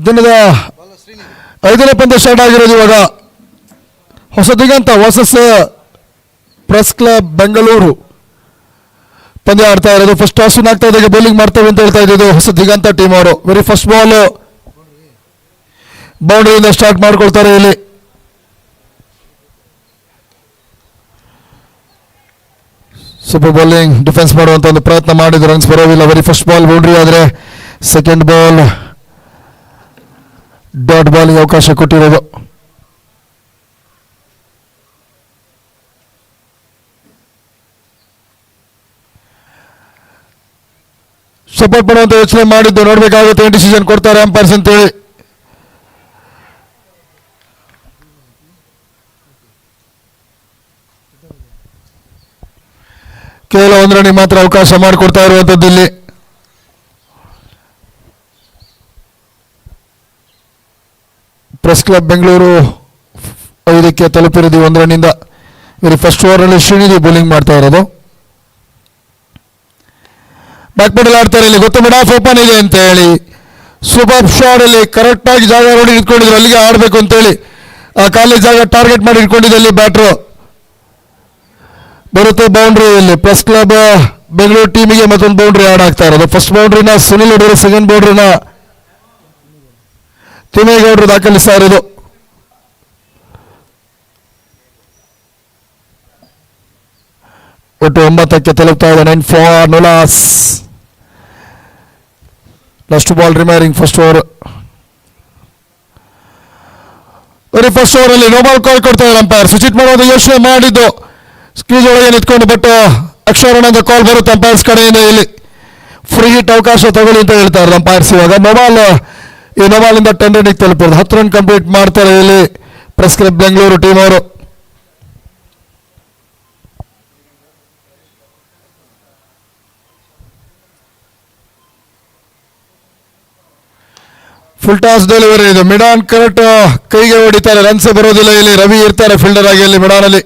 ದಿನದ 5ನೇ ಪಂದ್ಯ ಸ್ಟಾರ್ಟ್ ಆಗಿರೋದು ಇವಾಗ. ಹೊಸ ದಿಗಂತ ವರ್ಸಸ್ ಪ್ರೆಸ್ ಕ್ಲಬ್ ಬೆಂಗಳೂರು ಪಂದ್ಯ ಆಡ್ತಾ ಇರೋದು. ಫಸ್ಟ್ ಟಾಸ್ ಆಗ್ತಾ ಇದೆ, ಬೌಲಿಂಗ್ ಮಾಡ್ತೇವೆ ಅಂತ ಹೇಳ್ತಾ ಇದ್ದು ಹೊಸ ದಿಗಂತ ಟೀಮ್ ಅವರು. ವೆರಿ ಫಸ್ಟ್ ಬಾಲ್ ಬೌಂಡ್ರಿಯಿಂದ ಸ್ಟಾರ್ಟ್ ಮಾಡ್ಕೊಳ್ತಾರೆ ಇಲ್ಲಿ. ಸೂಪರ್ ಬೌಲಿಂಗ್ ಡಿಫೆನ್ಸ್ ಮಾಡುವಂತ ಒಂದು ಪ್ರಯತ್ನ ಮಾಡಿದ್ರು, ರನ್ಸ್ ಬರೋದಿಲ್ಲ. ವೆರಿ ಫಸ್ಟ್ ಬಾಲ್ ಬೌಂಡ್ರಿ ಆದರೆ ಸೆಕೆಂಡ್ ಬಾಲ್ ಡಾಟ್ ಬಾಲ್ಗೆ ಅವಕಾಶ ಕೊಟ್ಟಿರೋದು. ಸಪೋರ್ಟ್ ಮಾಡುವಂತ ಯೋಚನೆ ಮಾಡಿದ್ದು, ನೋಡ್ಬೇಕಾಗುತ್ತೆ ಏನ್ ಡಿಸಿಷನ್ ಕೊಡ್ತಾರೆ ಅಂಪೈರ್ಸ್ ಅಂತೇಳಿ. ಕೇವಲ 1 ರನ್ನಿಗೆ ಮಾತ್ರ ಅವಕಾಶ ಮಾಡಿಕೊಡ್ತಾ ಇರುವಂತದ್ದು ಇಲ್ಲಿ. ಪ್ರೆಸ್ ಕ್ಲಬ್ ಬೆಂಗಳೂರು 5ಕ್ಕೆ ತಲುಪಿರೋದು 1 ರನ್ನಿಂದ. ವೆರಿ ಫಸ್ಟ್ ಓವರಲ್ಲಿ ಶ್ರೀನಿಧಿ ಬೌಲಿಂಗ್ ಮಾಡ್ತಾ ಇರೋದು. ಬ್ಯಾಕ್ ಮಿಡಲ್ ಆಡ್ತಾರೆ ಇಲ್ಲಿ, ಗೊತ್ತು ಮಿಡ್ ಆಫ್ ಓಪನ್ ಇದೆ ಅಂತ ಹೇಳಿ. ಸೂಪರ್ ಶಾಟ್ ಅಲ್ಲಿ ಕರೆಕ್ಟ್ ಆಗಿ ಜಾಗ ನೋಡಿ ಇಟ್ಕೊಂಡಿದ್ರು, ಅಲ್ಲಿಗೆ ಆಡಬೇಕು ಅಂತೇಳಿ ಆ ಕಾಲೇಜ್ ಜಾಗ ಟಾರ್ಗೆಟ್ ಮಾಡಿ ಇಟ್ಕೊಂಡಿದೆ ಅಲ್ಲಿ ಬ್ಯಾಟ್ರು. ಬರುತ್ತೆ ಬೌಂಡ್ರಿ ಇಲ್ಲಿ ಪ್ರೆಸ್ ಕ್ಲಬ್ ಬೆಂಗಳೂರು ಟೀಮಿಗೆ ಮತ್ತೊಂದು ಬೌಂಡ್ರಿ ಆಡ್ ಆಗ್ತಾ ಇರೋದು. ಫಸ್ಟ್ ಬೌಂಡ್ರಿನ ಸುನಿಲ್ ಹೊಡೆದ್ರು, ಸೆಕೆಂಡ್ ಬೌಂಡ್ರಿನ ತಿಮ್ಮೇಗೌಡರು ದಾಖಲಿಸ್ತಾ ಇರೋದು. ಒಟ್ಟು 9ಕ್ಕೆ ತಲುಪ್ತಾ ಇದೆ. 9 for no loss. Last ball remaining first over. Very first over ಅಲ್ಲಿ ನೋ ಬಾಲ್ ಕಾಲ್ ಕೊಡ್ತಾ ಇದ್ದಾರೆ ಅಂಪೈರ್. ಸ್ವಿಚ್ ಮಾಡೋದು ಯೋಚನೆ ಮಾಡಿದ್ದು, ಸ್ಕ್ರೀಜ್ ಒಳಗೆ ನಿಂತ್ಕೊಂಡು, ಬಟ್ ಅಕ್ಷರಣ ಕಾಲ್ ಬರುತ್ತೆ ಅಂಪೈರ್ಸ್ ಕಡೆಯಿಂದ. ಇಲ್ಲಿ ಫ್ರೀ ಹಿಟ್ ಅವಕಾಶ ತಗೊಳ್ಳಿ ಅಂತ ಹೇಳ್ತಾ ಇದ್ದಾರೆ ಅಂಪೈರ್ಸ್. ಇವಾಗ ಈ ನೋಬಾಲಿಂದ 10 ರನ್ನಿಗೆ ತಲುಪಿರೋದು. 10 ರನ್ ಕಂಪ್ಲೀಟ್ ಮಾಡ್ತಾರೆ ಇಲ್ಲಿ ಪ್ರೆಸ್ ಕ್ಲಬ್ ಬೆಂಗಳೂರು ಟೀಮ್ ಅವರು. ಫುಲ್ ಟಾಸ್ ಡೆಲಿವರಿ ಇದು. ಮಿಡಾನ್ ಕರೆಕ್ಟ್ ಕೈಗೆ ಹೊಡಿತಾರೆ, ರನ್ಸೇ ಬರೋದಿಲ್ಲ ಇಲ್ಲಿ. ರವಿ ಇರ್ತಾರೆ ಫೀಲ್ಡರ್ ಆಗಿ ಇಲ್ಲಿ ಮಿಡಾನಲ್ಲಿ.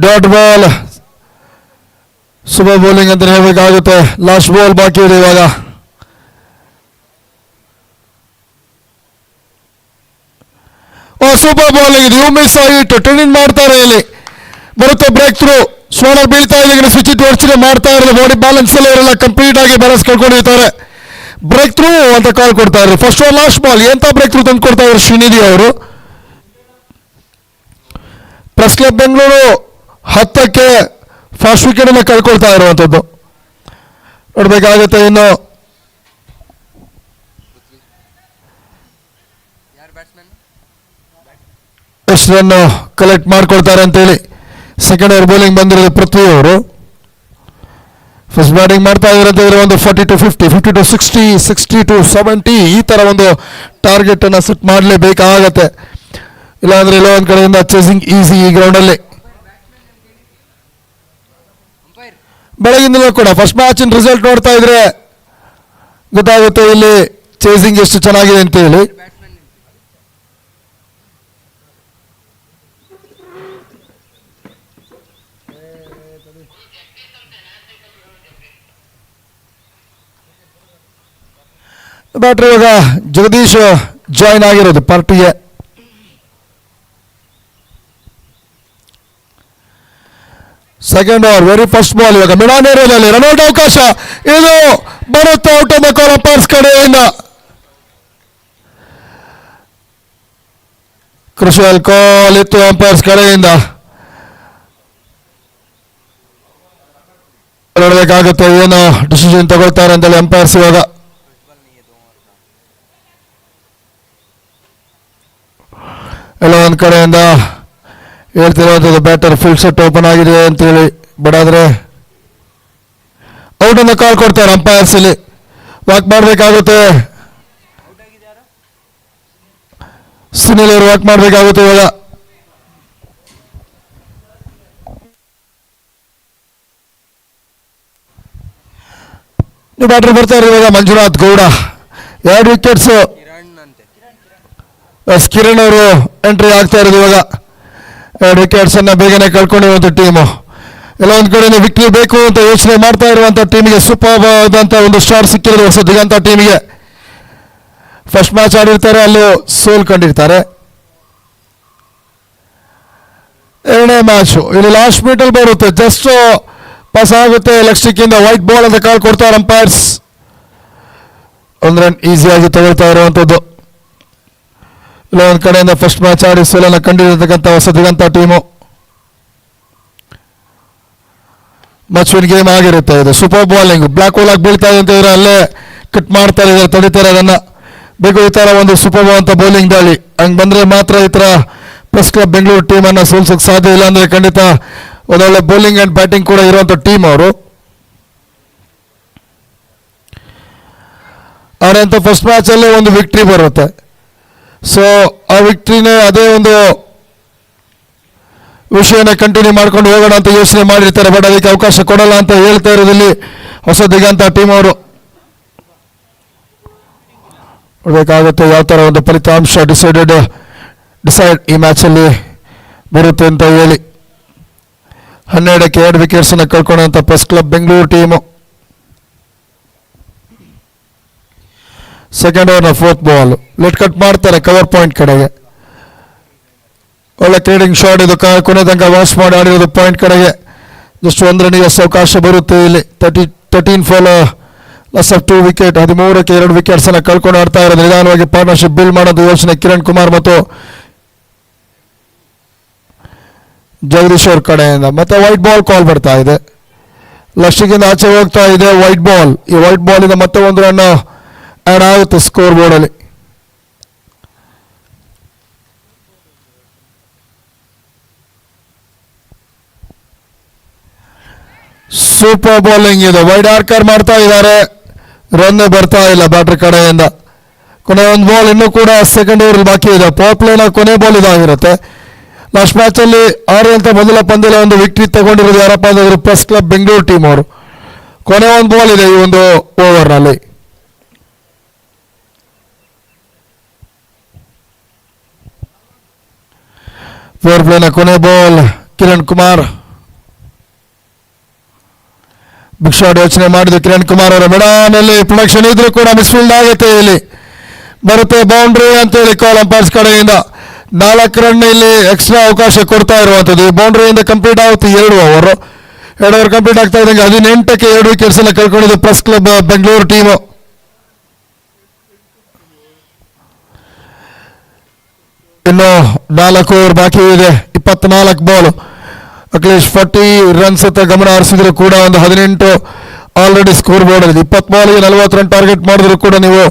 ಡಾಟ್ ಬಾಲ್, ಸೂಪರ್ ಬೌಲಿಂಗ್ ಅಂತ ಹೇಳಬೇಕಾಗುತ್ತೆ. ಲಾಸ್ಟ್ ಬಾಲ್ ಬಾಕಿ ಇದೆ ಇವಾಗ. ಸೂಪರ್ ಬೌಲಿಂಗ್ ಇದು, ಯು ಮಿಸ್ ಆಯಿಟ್. ಟರ್ನಿಂಗ್ ಮಾಡ್ತಾರೆ ಇಲ್ಲಿ, ಬರುತ್ತೆ ಬ್ರೇಕ್ ಥ್ರೂ. ಸ್ವರ್ಣ ಬೀಳ್ತಾ ಇದೆ, ಸ್ವಿಚ್ ಇಟ್ ಯೋಚನೆ ಮಾಡ್ತಾ ಇರೋದು. ಬಾಡಿ ಬ್ಯಾಲೆನ್ಸ್ ಎಲ್ಲ ಇರಲ್ಲ, ಕಂಪ್ಲೀಟ್ ಆಗಿ ಬ್ಯಾಲೆನ್ಸ್ ಕಳ್ಕೊಂಡಿರ್ತಾರೆ. ಬ್ರೇಕ್ ಥ್ರೂ ಅಂತ ಕಾಲ್ ಕೊಡ್ತಾ ಇದ್ರು. ಫಸ್ಟ್ ಬಾಲ್ ಲಾಸ್ಟ್ ಬಾಲ್ ಎಂತ ಬ್ರೇಕ್ ಥ್ರೂ ತಂದು ಕೊಡ್ತಾ ಇದ್ರು ಶ್ರೀನಿಧಿ ಅವರು. ಪ್ರೆಸ್ ಕ್ಲಬ್ ಬೆಂಗಳೂರು 10ಕ್ಕೆ ಫಾಸ್ಟ್ ವಿಕೆಟ್ ಅನ್ನ ಕಳ್ಕೊಳ್ತಾ ಇರುವಂತದ್ದು ನೋಡ್ಬೇಕಾಗುತ್ತೆ. ಇನ್ನು ಎಷ್ಟು ರನ್ ಕಲೆಕ್ಟ್ ಮಾಡ್ಕೊಳ್ತಾರೆ ಅಂತೇಳಿ. ಸೆಕೆಂಡ್ ಓವರ್ ಬೌಲಿಂಗ್ ಬಂದಿರೋದು ಪೃಥ್ವಿ ಅವರು. ಫಸ್ಟ್ ಬ್ಯಾಟಿಂಗ್ ಮಾಡ್ತಾ ಇದ್ರೆ ಒಂದು 40 to 50, 50 to 60, 60 to 70 ಈ ತರ ಒಂದು ಟಾರ್ಗೆಟ್ ಅನ್ನ ಸೆಟ್ ಮಾಡಲೇಬೇಕಾಗತ್ತೆ. ಇಲ್ಲಾಂದ್ರೆ ಎಲ್ಲೋ ಒಂದ್ ಕಡೆಯಿಂದ ಚೇಸಿಂಗ್ ಈಸಿ ಈ ಗ್ರೌಂಡ್ ಅಲ್ಲಿ. ಬೆಳಗಿಂದಲೂ ಕೂಡ ಫಸ್ಟ್ ಮ್ಯಾಚಿನ ರಿಸಲ್ಟ್ ನೋಡ್ತಾ ಇದ್ರೆ ಗೊತ್ತಾಗುತ್ತೆ ಇಲ್ಲಿ ಚೇಸಿಂಗ್ ಎಷ್ಟು ಚೆನ್ನಾಗಿದೆ ಅಂತ ಹೇಳಿ. ಬ್ಯಾಟ್ರಿ ಇವಾಗ ಜಗದೀಶ್ ಜಾಯಿನ್ ಆಗಿರೋದು ಪಾರ್ಟಿಗೆ. Second over very first ball ಇವಾಗ ಮಿಡಾನ್ ಏರಿಯಾದಲ್ಲಿ ರನ್ಔಟ್ ಅವಕಾಶ. ಇದು ಬರುತ್ತೆ out of the call umpires ಕಡೆಯಿಂದ. ಕ್ರುಷಿಯಲ್ ಕಾಲ್ ಇತ್ತು ಅಂಪೈರ್ಸ್ ಕಡೆಯಿಂದ. ನೋಡಬೇಕಾಗುತ್ತೆ ಏನು ಡಿಸಿಷನ್ ತಗೊಳ್ತಾರೆ ಅಂತೇಳಿ ಅಂಪೈರ್ಸ್ ಇವಾಗ. ಎಲ್ಲ ಒಂದ್ ಕಡೆಯಿಂದ ಹೇಳ್ತಿರೋದು ಬ್ಯಾಟರ್ ಫುಲ್ ಸೆಟ್ ಓಪನ್ ಆಗಿದೆ ಅಂತೇಳಿ, ಬಟ್ ಆದ್ರೆ ಔಟ್ ಅನ್ನ ಕಾಲ್ ಕೊಡ್ತಾರೆ ಅಂಪೈರ್ಸ್. ಇಲ್ಲಿ ವಾಕ್ ಮಾಡಬೇಕಾಗುತ್ತೆ, ಸುನಿಲ್ ಅವರು ವಾಕ್ ಮಾಡಬೇಕಾಗುತ್ತೆ ಇವಾಗ. ನೀವು ಬ್ಯಾಟರ್ ಬರ್ತಾರೆ ಇವಾಗ ಮಂಜುನಾಥ್ ಗೌಡ. 2 ವಿಕೆಟ್ಸ್. ಕಿರಣ್ ಅವರು ಎಂಟ್ರಿ ಆಗ್ತಾ ಇರೋದು ಇವಾಗ. 2 ವಿಕೆಟ್ಸ್ ಅನ್ನ ಬೇಗನೆ ಕಳ್ಕೊಂಡಿರುವಂತ ಟೀಮು. ಎಲ್ಲ ಒಂದ್ ಕಡೆ ವಿಕ್ಟರಿ ಬೇಕು ಅಂತ ಯೋಚನೆ ಮಾಡ್ತಾ ಇರುವಂತ ಟೀಮಿಗೆ ಸೂಪರ್ ಆದಂತ ಒಂದು ಸ್ಟಾರ್ಟ್ ಸಿಕ್ಕಿರೋದು ಹೊಸ ದಿಗಂತ ಟೀಮಿಗೆ. ಫಸ್ಟ್ ಮ್ಯಾಚ್ ಆಡಿರ್ತಾರೆ, ಅಲ್ಲೂ ಸೋಲ್ ಕಂಡಿರ್ತಾರೆ. ಎರಡನೇ ಮ್ಯಾಚು ಇಲ್ಲಿ ಲಾಸ್ಟ್ ಮಿನಿಟಲ್ಲಿ ಬರುತ್ತೆ, ಜಸ್ಟ್ ಪಾಸ್ ಆಗುತ್ತೆ ಲಕ್ಷಕ್ಕಿಂತ. ವೈಟ್ ಬಾಲ್ ಅಂತ ಕಾಲ್ ಕೊಡ್ತಾರೆ ಅಂಪೈರ್ಸ್. ಒಂದು ರನ್ ಈಸಿಯಾಗಿ ತಗೊಳ್ತಾ ಇರುವಂಥದ್ದು. ಇಲ್ಲ ಒಂದು ಕಡೆಯಿಂದ ಫಸ್ಟ್ ಮ್ಯಾಚ್ ಆಡಿ ಸೋಲನ್ನು ಕಂಡಿರತಕ್ಕಂಥ ಹೊಸ ದಿಗಂತ ಟೀಮು. ಮಚ್ ವಿನ್ ಗೇಮ್ ಆಗಿರುತ್ತೆ ಇದು. ಸೂಪರ್ ಬಾಲಿಂಗ್, ಬ್ಲಾಕ್ ಹೋಲ್ ಆಗಿ ಬೀಳ್ತಾ ಇದೆ ಅಂತ ಇದ್ರೆ ಅಲ್ಲೇ ಕಟ್ ಮಾಡ್ತಾರೆ, ತಡೀತಾರೆ ಅದನ್ನ. ಬೇಕು ಈ ತರ ಒಂದು ಸೂಪರ್ ಬಾಲ್ ಅಂತ ಬೌಲಿಂಗ್ ದಾಳಿ. ಹಂಗೆ ಬಂದ್ರೆ ಮಾತ್ರ ಈ ತರ ಪ್ರೆಸ್ ಕ್ಲಬ್ ಬೆಂಗಳೂರು ಟೀಮನ್ನು ಸೋಲ್ಸೋಕೆ ಸಾಧ್ಯ. ಇಲ್ಲ ಅಂದ್ರೆ ಖಂಡಿತ ಒಂದೊಳ್ಳೆ ಬೌಲಿಂಗ್ ಅಂಡ್ ಬ್ಯಾಟಿಂಗ್ ಕೂಡ ಇರುವಂಥ ಟೀಮ್ ಅವರು. ಅವರಂತ ಫಸ್ಟ್ ಮ್ಯಾಚಲ್ಲೇ ಒಂದು ವಿಕ್ಟ್ರಿ ಬರುತ್ತೆ. ಸೊ ಆ ವಿಕ್ಟ್ರಿನೇ ಅದೇ ಒಂದು ವಿಷಯನ ಕಂಟಿನ್ಯೂ ಮಾಡ್ಕೊಂಡು ಹೋಗೋಣ ಅಂತ ಯೋಚನೆ ಮಾಡಿರ್ತಾರೆ. ಬಟ್ ಅದಕ್ಕೆ ಅವಕಾಶ ಕೊಡಲ್ಲ ಅಂತ ಹೇಳ್ತಾ ಇರೋದಲ್ಲಿ ಹೊಸ ದಿಗಂತ ಟೀಮ್ ಅವರು. ನೋಡಬೇಕಾಗುತ್ತೆ ಯಾವ ಥರ ಒಂದು ಫಲಿತಾಂಶ ಡಿಸೈಡ್ ಈ ಮ್ಯಾಚಲ್ಲಿ ಬರುತ್ತೆ ಅಂತ ಹೇಳಿ. 12ಕ್ಕೆ 2 ವಿಕೆಟ್ಸನ್ನು ಕಳ್ಕೊಂಡಂಥ press club Bengaluru team. Second ಓವರ್ನ 4th ಬಾಲ್ ಲೆಟ್ ಕಟ್ ಮಾಡ್ತಾರೆ ಕವರ್ ಪಾಯಿಂಟ್ ಕಡೆಗೆ. ಒಳ್ಳೆ ಕ್ರೀಡಿಂಗ್ ಶಾಟ್ ಇದು. ಕೊನೆ ತನಕ ವಾಶ್ ಮಾಡಿ ಆಡಿರೋದು ಪಾಯಿಂಟ್ ಕಡೆಗೆ. ಜಸ್ಟ್ 1 ರನ್ನಿಗೆ ಅವಕಾಶ ಬರುತ್ತೆ ಇಲ್ಲಿ. 13 ಫಾಲ್ ಲಾಸ್ ಆಫ್ 2 ವಿಕೆಟ್. 13ಕ್ಕೆ 2 ವಿಕೆಟ್ಸನ್ನು ಕಳ್ಕೊಂಡು ಆಡ್ತಾ ಇರೋದು. ನಿಧಾನವಾಗಿ ಪಾರ್ಟ್ನರ್ಶಿಪ್ ಬಿಲ್ಡ್ ಮಾಡೋದು ಯೋಚನೆ ಕಿರಣ್ ಕುಮಾರ್ ಮತ್ತು ಜಗದೀಶ್ ಅವ್ರ ಕಡೆಯಿಂದ. ಮತ್ತೆ ವೈಟ್ ಬಾಲ್ ಕಾಲ್ ಬರ್ತಾ ಇದೆ. ಲಕ್ಷಕ್ಕಿಂತ ಆಚೆ ಹೋಗ್ತಾ ಇದೆ ವೈಟ್ ಬಾಲ್. ಈ ವೈಟ್ ಬಾಲಿಂದ ಮತ್ತೆ 1 ರನ್ ಆ್ಯಡ್ ಆಗುತ್ತೆ ಸ್ಕೋರ್ ಬೋರ್ಡಲ್ಲಿ. ಸೂಪರ್ ಬೌಲಿಂಗ್ ಇದು. ವೈಡ್ ಆರ್ಕರ್ ಮಾಡ್ತಾ ಇದ್ದಾರೆ, ರನ್ ಬರ್ತಾ ಇಲ್ಲ ಬ್ಯಾಟರ್ ಕಡೆಯಿಂದ. ಕೊನೆ ಒಂದು ಬಾಲ್ ಇನ್ನೂ ಕೂಡ ಸೆಕೆಂಡ್ ಓವರ್ ಬಾಕಿ ಇದೆ. ಪವರ್ ಪ್ಲೇನ ಕೊನೆ ಬಾಲ್ ಇದಾಗಿರುತ್ತೆ. ಲಾಸ್ಟ್ ಮ್ಯಾಚಲ್ಲಿ 6 ಅಂತ ಮೊದಲ ಪಂದ್ಯದಲ್ಲಿ ಒಂದು ವಿಕ್ಟ್ರಿ ತಗೊಂಡಿರೋದು ಯಾರಪ್ಪ ಅಂದ್ರೆ ಪ್ರೆಸ್ ಕ್ಲಬ್ ಬೆಂಗಳೂರು ಟೀಮ್ ಅವರು. ಕೊನೆ ಒಂದು ಬಾಲ್ ಇದೆ ಈ ಒಂದು ಓವರ್ನಲ್ಲಿ. ಪವರ್ ಪ್ಲೇನ ಕೊನೆ ball Kiran Kumar. Big shot ಯೋಚನೆ ಮಾಡಿದ್ರು ಕಿರಣ್ ಕುಮಾರ್ ಅವರ. ಮೆಡಾನಲ್ಲಿ ಪ್ರೊಡಕ್ಷನ್ ಇದ್ರೂ ಕೂಡ ಮಿಸ್ಫೀಲ್ಡ್ ಆಗುತ್ತೆ. ಇಲ್ಲಿ ಬರುತ್ತೆ ಬೌಂಡ್ರಿ ಅಂತೇಳಿ ಕಾಲ್ ಅಂಪೈರ್ಸ್ ಕಡೆಯಿಂದ. 4 ರನ್ ಇಲ್ಲಿ ಎಕ್ಸ್ಟ್ರಾ ಅವಕಾಶ ಕೊಡ್ತಾ ಇರುವಂಥದ್ದು. ಈ ಬೌಂಡ್ರಿಯಿಂದ ಕಂಪ್ಲೀಟ್ ಆಗುತ್ತೆ 2 ಓವರ್. 2 ಓವರ್ ಕಂಪ್ಲೀಟ್ ಆಗ್ತಾ ಇದ್ದಂಗೆ 18ಕ್ಕೆ 2 ವಿಕೆಟ್ಸ್ ಅನ್ನು ಕಳ್ಕೊಂಡಿದ್ದು ಪ್ರೆಸ್ ಕ್ಲಬ್ ಬೆಂಗಳೂರು ಟೀಮು. ಇನ್ನು 4 ಓವರ್ ಬಾಕಿ ಇದೆ. 24 ಬಾಲ್. ಅಟ್ಲೀಸ್ಟ್ 40 ರನ್ಸ್ ಅಂತ ಗಮನ ಹರಿಸಿದ್ರು ಕೂಡ ಒಂದು 18 ಆಲ್ರೆಡಿ ಸ್ಕೋರ್ ಬೋರ್ಡ್ ಇದೆ. 20 ಬಾಲ್ಗೆ 40 ರನ್ ಟಾರ್ಗೆಟ್ ಮಾಡಿದ್ರು ಕೂಡ ನೀವು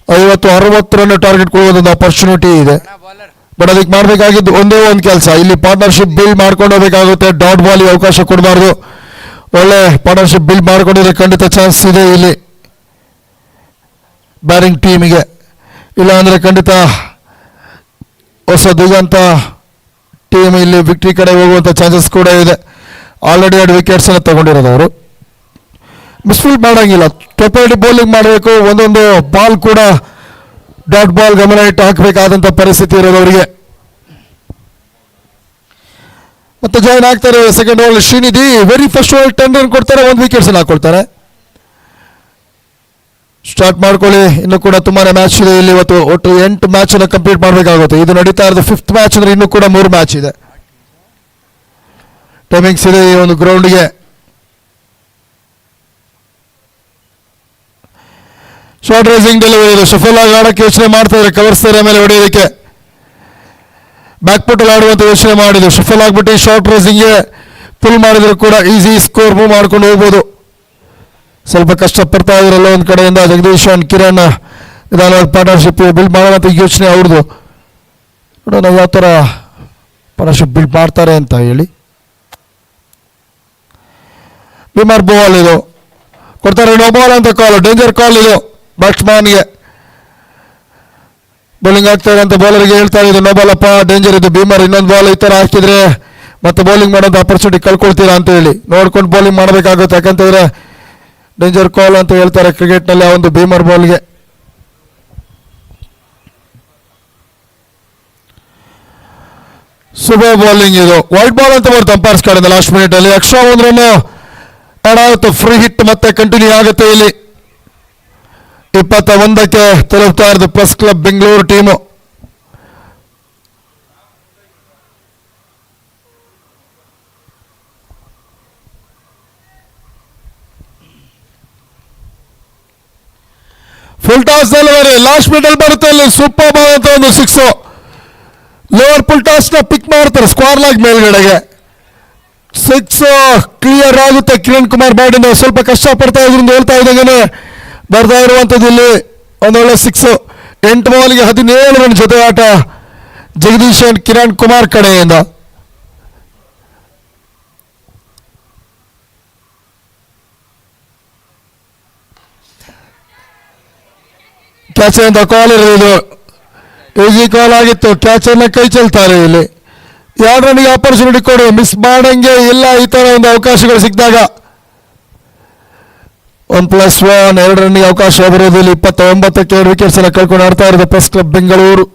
50-60 ರನ್ ಟಾರ್ಗೆಟ್ ಕೊಡುವುದೊಂದು ಅಪರ್ಚುನಿಟಿ ಇದೆ. ಬಟ್ ಅದಕ್ಕೆ ಮಾಡಬೇಕಾಗಿದ್ದು ಒಂದೇ ಒಂದು ಕೆಲಸ, ಇಲ್ಲಿ ಪಾರ್ಟ್ನರ್ಶಿಪ್ ಬಿಲ್ಡ್ ಮಾಡ್ಕೊಂಡು ಹೋಗಬೇಕಾಗುತ್ತೆ. ಡಾಟ್ ಬಾಲ್ಗೆ ಅವಕಾಶ ಕೊಡಬಾರ್ದು. ಒಳ್ಳೆ ಪಾರ್ಟ್ನರ್ಶಿಪ್ ಬಿಲ್ಡ್ ಮಾಡ್ಕೊಂಡಿದ್ರೆ ಖಂಡಿತ ಚಾನ್ಸ್ ಇದೆ ಇಲ್ಲಿ ಬ್ಯಾಟಿಂಗ್ ಟೀಮಿಗೆ. ಇಲ್ಲ ಅಂದರೆ ಖಂಡಿತ ಹೊಸ ದಿಗಂತ ಟೀಮ್ ಇಲ್ಲಿ ವಿಕ್ಟ್ರಿ ಕಡೆ ಹೋಗುವಂಥ ಚಾನ್ಸಸ್ ಕೂಡ ಇದೆ. ಆಲ್ರೆಡಿ 2 ವಿಕೆಟ್ಸನ್ನು ತಗೊಂಡಿರೋದು ಅವರು. ಮಿಸ್ಫೀಲ್ಡ್ ಮಾಡೋಂಗಿಲ್ಲ, ಟೊಪೇಟಿ ಬೌಲಿಂಗ್ ಮಾಡಬೇಕು. ಒಂದೊಂದು ಬಾಲ್ ಕೂಡ ಡಾಟ್ ಬಾಲ್ ಗಮನ ಇಟ್ಟು ಹಾಕಬೇಕಾದಂಥ ಪರಿಸ್ಥಿತಿ ಇರೋದು ಅವರಿಗೆ. ಮತ್ತೆ ಜಾಯ್ನ್ ಆಗ್ತಾರೆ second over Srinidhi. Very first over 10 run ಕೊಡ್ತಾರೆ, 1 ವಿಕೆಟ್ಸನ್ನು ಹಾಕೊಳ್ತಾರೆ. ಸ್ಟಾರ್ಟ್ ಮಾಡ್ಕೊಳ್ಳಿ. ಇನ್ನು ಕೂಡ ತುಂಬಾ ಮ್ಯಾಚ್ ಇದೆ ಇಲ್ಲಿ. ಇವತ್ತು ಒಟ್ಟು 8 ಮ್ಯಾಚನ್ನು ಕಂಪ್ಲೀಟ್ ಮಾಡಬೇಕಾಗುತ್ತೆ. ಇದು ನಡೀತಾ ಇರೋದು 5th ಮ್ಯಾಚ್ ಅಂದರೆ ಇನ್ನೂ ಕೂಡ 3 ಮ್ಯಾಚ್ ಇದೆ. ಟೈಮಿಂಗ್ಸ್ ಇದೆ ಈ ಒಂದು ಗ್ರೌಂಡ್ಗೆ. ಶಾರ್ಟ್ ರೈಸಿಂಗ್ ಡೆಲಿವರಿ ಇದೆ. ಶಫಲ್ ಆಗಿ ಆಡೋಕ್ಕೆ ಯೋಚನೆ ಮಾಡ್ತಾರೆ, ಕವರ್ಸ್ತಾರೆ ಮೇಲೆ ಹೊಡೆಯೋದಕ್ಕೆ. ಬ್ಯಾಕ್ ಪುಟ್ಟಲ್ಲಿ ಆಡುವಂಥ ಯೋಚನೆ ಮಾಡಿದ್ರು. ಶಫಲ್ ಆಗಿಬಿಟ್ಟು ಶಾರ್ಟ್ ರೈಸಿಂಗ್ಗೆ ಪುಲ್ ಮಾಡಿದ್ರು ಕೂಡ ಈಸಿ ಸ್ಕೋರ್ ಮೂವ್ ಮಾಡ್ಕೊಂಡು ಹೋಗ್ಬೋದು. ಸ್ವಲ್ಪ ಕಷ್ಟಪಡ್ತಾ ಇದ್ರಲ್ಲ ಒಂದು ಕಡೆಯಿಂದ ಜಗದೀಶ್ ಅಂಡ್ ಕಿರಣ್ ನಿಧಾನವಾಗಿ ಪಾರ್ಟ್ನರ್ಶಿಪ್ ಬಿಲ್ಡ್ ಮಾಡುವಂಥ ಯೋಚನೆ ಅವ್ರದ್ದು. ನೋಡೋಣ ಯಾವ ಥರ ಪಾರ್ಟ್ನರ್ಶಿಪ್ ಬಿಲ್ಡ್ ಮಾಡ್ತಾರೆ ಅಂತ ಹೇಳಿ. ಬಿಮಾರ್ ಬಾಲ್ ಇದು ಕೊಡ್ತಾರೆ, ನೋ ಬಾಲ್ ಅಂತ ಕಾಲ್. ಡೇಂಜರ್ ಕಾಲ್ ಇದು ಬ್ಯಾಟ್ಸ್ಮನ್ಗೆ. ಬೌಲಿಂಗ್ ಆಗ್ತಾ ಇರೋಂಥ ಬೌಲರ್ಗೆ ಹೇಳ್ತಾ ಇದ್ದು ನೋ ಬಾಲ್ ಅಪ್ಪ, ಡೇಂಜರ್ ಇದು. ಭೀಮರ್ ಇನ್ನೊಂದು ಬಾಲ್ ಈ ಥರ ಹಾಕಿದ್ರೆ ಮತ್ತೆ ಬೌಲಿಂಗ್ ಮಾಡೋಂಥ ಆಪರ್ಚುನಿಟಿ ಕಳ್ಕೊಳ್ತೀರಾ ಅಂತ ಹೇಳಿ ನೋಡ್ಕೊಂಡು ಬೌಲಿಂಗ್ ಮಾಡಬೇಕಾಗುತ್ತೆ. ಯಾಕಂತಂದರೆ ಡೇಂಜರ್ ಕಾಲ್ ಅಂತ ಹೇಳ್ತಾರೆ ಕ್ರಿಕೆಟ್ನಲ್ಲಿ ಆ ಒಂದು ಭೀಮರ್ ಬಾಲ್ಗೆ. ಸೂಪರ್ ಬೌಲಿಂಗ್ ಇದು. ವೈಟ್ ಬಾಲ್ ಅಂತ ಬರುತ್ತೆ ಅಂಪೈರ್ಸ್ ಕಡೆಯಿಂದ ಲಾಸ್ಟ್ ಮಿನಿಟಲ್ಲಿ. ಎಕ್ಸ್ಟ್ರಾ 1 ರನ್ ಆಡ್ ಆಗುತ್ತೆ. ಫ್ರೀ ಹಿಟ್ ಮತ್ತೆ ಕಂಟಿನ್ಯೂ ಆಗುತ್ತೆ ಇಲ್ಲಿ. 21ಕ್ಕೆ ತಲುಪ್ತಾ ಇರೋದು press club Bengaluru team. Full toss delivery last middle ಬರುತ್ತೆ, ಅಲ್ಲಿ ಸೂಪರ್ ಬಾಲ್ ಅಂತ ಒಂದು 6. ಲೋವರ್ ಫುಲ್ ಟಾಸ್ ನ ಪಿಕ್ ಮಾಡ್ತಾರೆ ಸ್ಕ್ವಾರ್ ಲಾಗ್ ಮೇಲ್ಗಡೆಗೆ 6 ಕ್ಲಿಯರ್ ಆಗುತ್ತೆ. ಕಿರಣ್ ಕುಮಾರ್ ಬ್ಯಾಟಿಂದ ಸ್ವಲ್ಪ ಕಷ್ಟ ಪಡ್ತಾ ಇದ್ರಿಂದ ಹೇಳ್ತಾ ಇದ್ದಂಗೆ ಬರ್ತಾ ಇರುವಂಥದ್ದು ಇಲ್ಲಿ ಒಂದೊಳ್ಳೆ 6. 8 ಬಾಲ್ಗೆ 17 ರನ್ ಜೊತೆ ಆಟ ಜಗದೀಶ್ ಅಂಡ್ ಕಿರಣ್ ಕುಮಾರ್ ಕಡೆಯಿಂದ. ಕ್ಯಾಚ್ ಅಂತ ಕಾಲ್ ಇರೋದು ಈಸಿ ಕಾಲ್ ಆಗಿತ್ತು. ಕ್ಯಾಚ್ ಅನ್ನ ಕೈ ಚೆಲ್ತಾರೆ ಇಲ್ಲಿ. 2 ರನ್ಗೆ ಆಪರ್ಚುನಿಟಿ ಕೊಡು, ಮಿಸ್ ಮಾಡಂಗೆ ಇಲ್ಲ. ಈ ತರ ಒಂದು ಅವಕಾಶಗಳು ಸಿಕ್ಕಿದಾಗ 1+1 2 ರನ್ಗೆ ಅವಕಾಶ ಬರೋದು ಇಲ್ಲಿ. 29ಕ್ಕೆ 2 ವಿಕೆಟ್ಸ್ ಅನ್ನ ಕಳ್ಕೊಂಡು ಆಡ್ತಾ ಇರೋದು ಪ್ರೆಸ್ ಕ್ಲಬ್ ಬೆಂಗಳೂರು.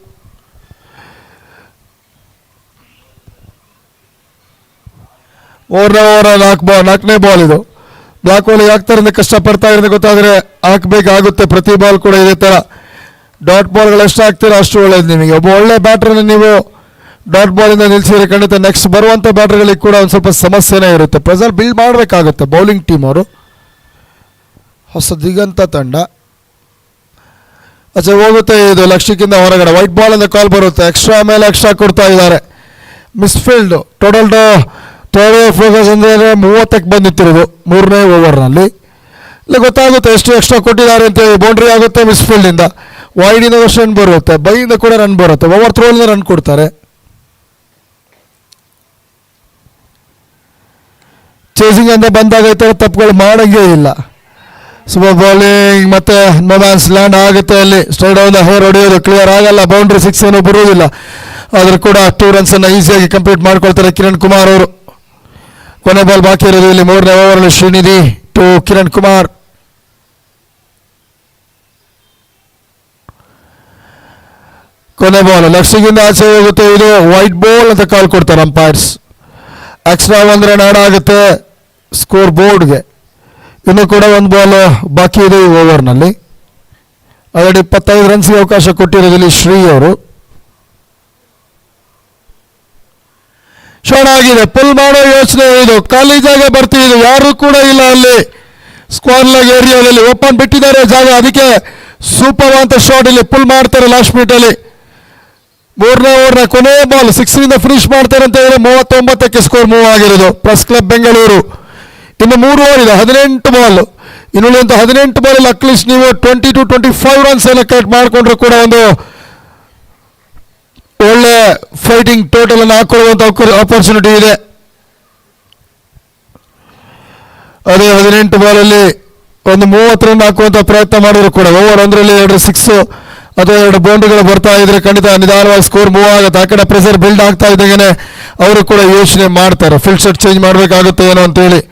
ನಾಲ್ಕನೇ ಬಾಲ್ ಇದು. ಬ್ಲಾಕ್ ಬಾಲ್ ಹಾಕ್ತಾರೆ ಅಂತ ಕಷ್ಟಪಡ್ತಾ ಇರೋದು ಗೊತ್ತಾದ್ರೆ ಹಾಕ್ಬೇಕಾಗುತ್ತೆ. ಪ್ರತಿ ಬಾಲ್ ಕೂಡ ಇದೇ ತರ ಡಾಟ್ ಬಾಲ್ಗಳು ಎಷ್ಟು ಹಾಕ್ತೀರೋ ಅಷ್ಟು ಒಳ್ಳೇದು ನಿಮಗೆ. ಒಬ್ಬ ಒಳ್ಳೆ ಬ್ಯಾಟ್ರನ್ನ ನೀವು ಡಾಟ್ ಬಾಲಿಂದ ನಿಲ್ಸಿದ್ರೆ ಖಂಡಿತ ನೆಕ್ಸ್ಟ್ ಬರುವಂಥ ಬ್ಯಾಟರ್ಗಳಿಗೆ ಕೂಡ ಒಂದು ಸ್ವಲ್ಪ ಸಮಸ್ಯೆನೇ ಇರುತ್ತೆ. ಪ್ರೆಸರ್ ಬಿಲ್ಡ್ ಮಾಡಬೇಕಾಗುತ್ತೆ ಬೌಲಿಂಗ್ ಟೀಮ್ ಅವರು. ಹೊಸ ದಿಗಂತ ತಂಡ ಹೋಗುತ್ತೆ ಇದು ಲಕ್ಷ್ಯಕ್ಕಿಂತ ಹೊರಗಡೆ. ವೈಟ್ ಬಾಲ್ ಅಂತ ಕಾಲ್ ಬರುತ್ತೆ. ಎಕ್ಸ್ಟ್ರಾ ಮೇಲೆ ಎಕ್ಸ್ಟ್ರಾ ಕೊಡ್ತಾ ಇದ್ದಾರೆ. ಮಿಸ್ಫೀಲ್ಡ್ ಟೋಟಲ್ ಫೋಕಸ್ ಅಂದರೆ 30ಕ್ಕೆ ಬಂದಿತ್ತಿರೋದು 3ನೇ ಓವರ್ನಲ್ಲಿ. ಇಲ್ಲ ಗೊತ್ತಾಗುತ್ತೆ ಎಷ್ಟು ಎಕ್ಸ್ಟ್ರಾ ಕೊಟ್ಟಿದ್ದಾರೆ ಅಂತ. ಬೌಂಡ್ರಿ ಆಗುತ್ತೆ ಮಿಸ್ಫೀಲ್ಡಿಂದ. ವೈಡಿಂದ ರನ್ ಬರುತ್ತೆ, ಬೈಯಿಂದ ಕೂಡ ರನ್ ಬರುತ್ತೆ, ಓವರ್ ಥ್ರೋಯಿಂದ ರನ್ ಕೊಡ್ತಾರೆ. ಚೇಸಿಂಗ್ ಅಂತ ಬಂದಾಗ ಈ ಥರ ತಪ್ಪುಗಳು ಮಾಡಂಗೇ ಇಲ್ಲ. ಸೂಪರ್ ಬೌಲಿಂಗ್ ಮತ್ತೆ ನೊಮ್ಯಾನ್ಸ್ ಲ್ಯಾಂಡ್ ಆಗುತ್ತೆ ಅಲ್ಲಿ. ಸ್ಟ್ರೈಟ್ ಆನ್ ದ ಹೇರ್ ಹೊಡೆಯೋದು ಕ್ಲಿಯರ್ ಆಗಲ್ಲ. ಬೌಂಡ್ರಿ 6 ಏನೂ ಬರುವುದಿಲ್ಲ. ಆದರೂ ಕೂಡ 2 ರನ್ಸನ್ನು ಈಸಿಯಾಗಿ ಕಂಪ್ಲೀಟ್ ಮಾಡ್ಕೊಳ್ತಾರೆ ಕಿರಣ್ ಕುಮಾರ್ ಅವರು. ಕೊನೆ ಬಾಲ್ ಬಾಕಿ ಇರೋದು ಇಲ್ಲಿ 3ನೇ ಓವರಲ್ಲಿ. ಶ್ರೀನಿಧಿ ಟು ಕಿರಣ್ ಕುಮಾರ್. ಕೊನೆ ಬಾಲ್ ಲಕ್ಷ್ಯದಿಂದ ಆಚೆ ಹೋಗುತ್ತೆ. ಇದು ವೈಟ್ ಬಾಲ್ ಅಂತ ಕಾಲ್ ಕೊಡ್ತಾರೆ ಅಂಪೈರ್ಸ್. ಎಕ್ಸ್ಟ್ರಾ 1 ರನ್ ಆಡ್ ಆಗುತ್ತೆ ಸ್ಕೋರ್ ಬೋರ್ಡ್ಗೆ. ಇನ್ನು ಕೂಡ 1 ಬಾಲ್ ಬಾಕಿ ಇದೆ ಈ ಓವರ್ನಲ್ಲಿ. ಆಲ್ರೆಡಿ 25 ರನ್ಸ್ಗೆ ಅವಕಾಶ ಕೊಟ್ಟಿರೋದಿಲ್ಲಿ ಶ್ರೀ ಅವರು. ಶಾರ್ಟ್ ಆಗಿದೆ. ಪುಲ್ ಮಾಡೋ ಯೋಚನೆ ಇದು. ಖಾಲಿ ಜಾಗ ಬರ್ತಿದೆ, ಯಾರು ಕೂಡ ಇಲ್ಲ ಅಲ್ಲಿ. ಸ್ಕ್ವಾರ್ ಲಾಗ್ ಏರಿಯಾದಲ್ಲಿ ಓಪನ್ ಬಿಟ್ಟಿದ್ದಾರೆ ಜಾಗ, ಅದಕ್ಕೆ ಸೂಪರ್ ಅಂತ ಶಾರ್ಟ್ ಇಲ್ಲಿ ಪುಲ್ ಮಾಡ್ತಾರೆ ಲಾಸ್ಟ್ ಮಿನಿಟ್ ಅಲ್ಲಿ. 3ನೇ ಓವರ್ನ ಕೊನೆ ಬಾಲ್ 6ರಿಂದ ಫಿನಿಶ್ ಮಾಡ್ತಾರೆ ಅಂತ ಹೇಳಿದ್ರೆ 39ಕ್ಕೆ ಸ್ಕೋರ್ ಮೂವ್ ಆಗಿರೋದು ಪ್ರೆಸ್ ಕ್ಲಬ್ ಬೆಂಗಳೂರು. ಇನ್ನು 3 ಓವರ್ ಇದೆ, 18 ಬಾಲ್. ಇನ್ನುಳಿದಂಥ 18 ಬಾಲಲ್ಲಿ ಅಟ್ಲೀಸ್ಟ್ ನೀವು 20 to 25 ರನ್ಸ್ ಎಲ್ಲ ಕಟ್ ಮಾಡಿಕೊಂಡ್ರು ಕೂಡ ಒಂದು ಒಳ್ಳೆ ಫೈಟಿಂಗ್ ಟೋಟಲ್ ಅನ್ನು ಹಾಕೊಳ್ಳುವಂಥ ಆಪರ್ಚುನಿಟಿ ಇದೆ. ಅದೇ 18 ಬಾಲಲ್ಲಿ ಒಂದು 30 ರನ್ ಹಾಕುವಂಥ ಪ್ರಯತ್ನ ಮಾಡಿದ್ರು ಕೂಡ ಓವರ್ 1ರಲ್ಲಿ 2 6 ಅಥವಾ 2 ಬೌಂಡ್ರಿಗಳು ಬರ್ತಾ ಇದ್ರೆ ಖಂಡಿತ ನಿಧಾನವಾಗಿ ಸ್ಕೋರ್ ಮೂವ್ ಆಗುತ್ತೆ. ಆ ಕಡೆ ಪ್ರೆಸರ್ ಬಿಲ್ಡ್ ಆಗ್ತಾ ಇದ್ದಾಗೇನೆ ಅವರು ಕೂಡ ಯೋಚನೆ ಮಾಡ್ತಾರೆ ಫಿಲ್ ಶರ್ಟ್ ಚೇಂಜ್ ಮಾಡಬೇಕಾಗುತ್ತೆ ಏನೋ ಅಂತೇಳಿ.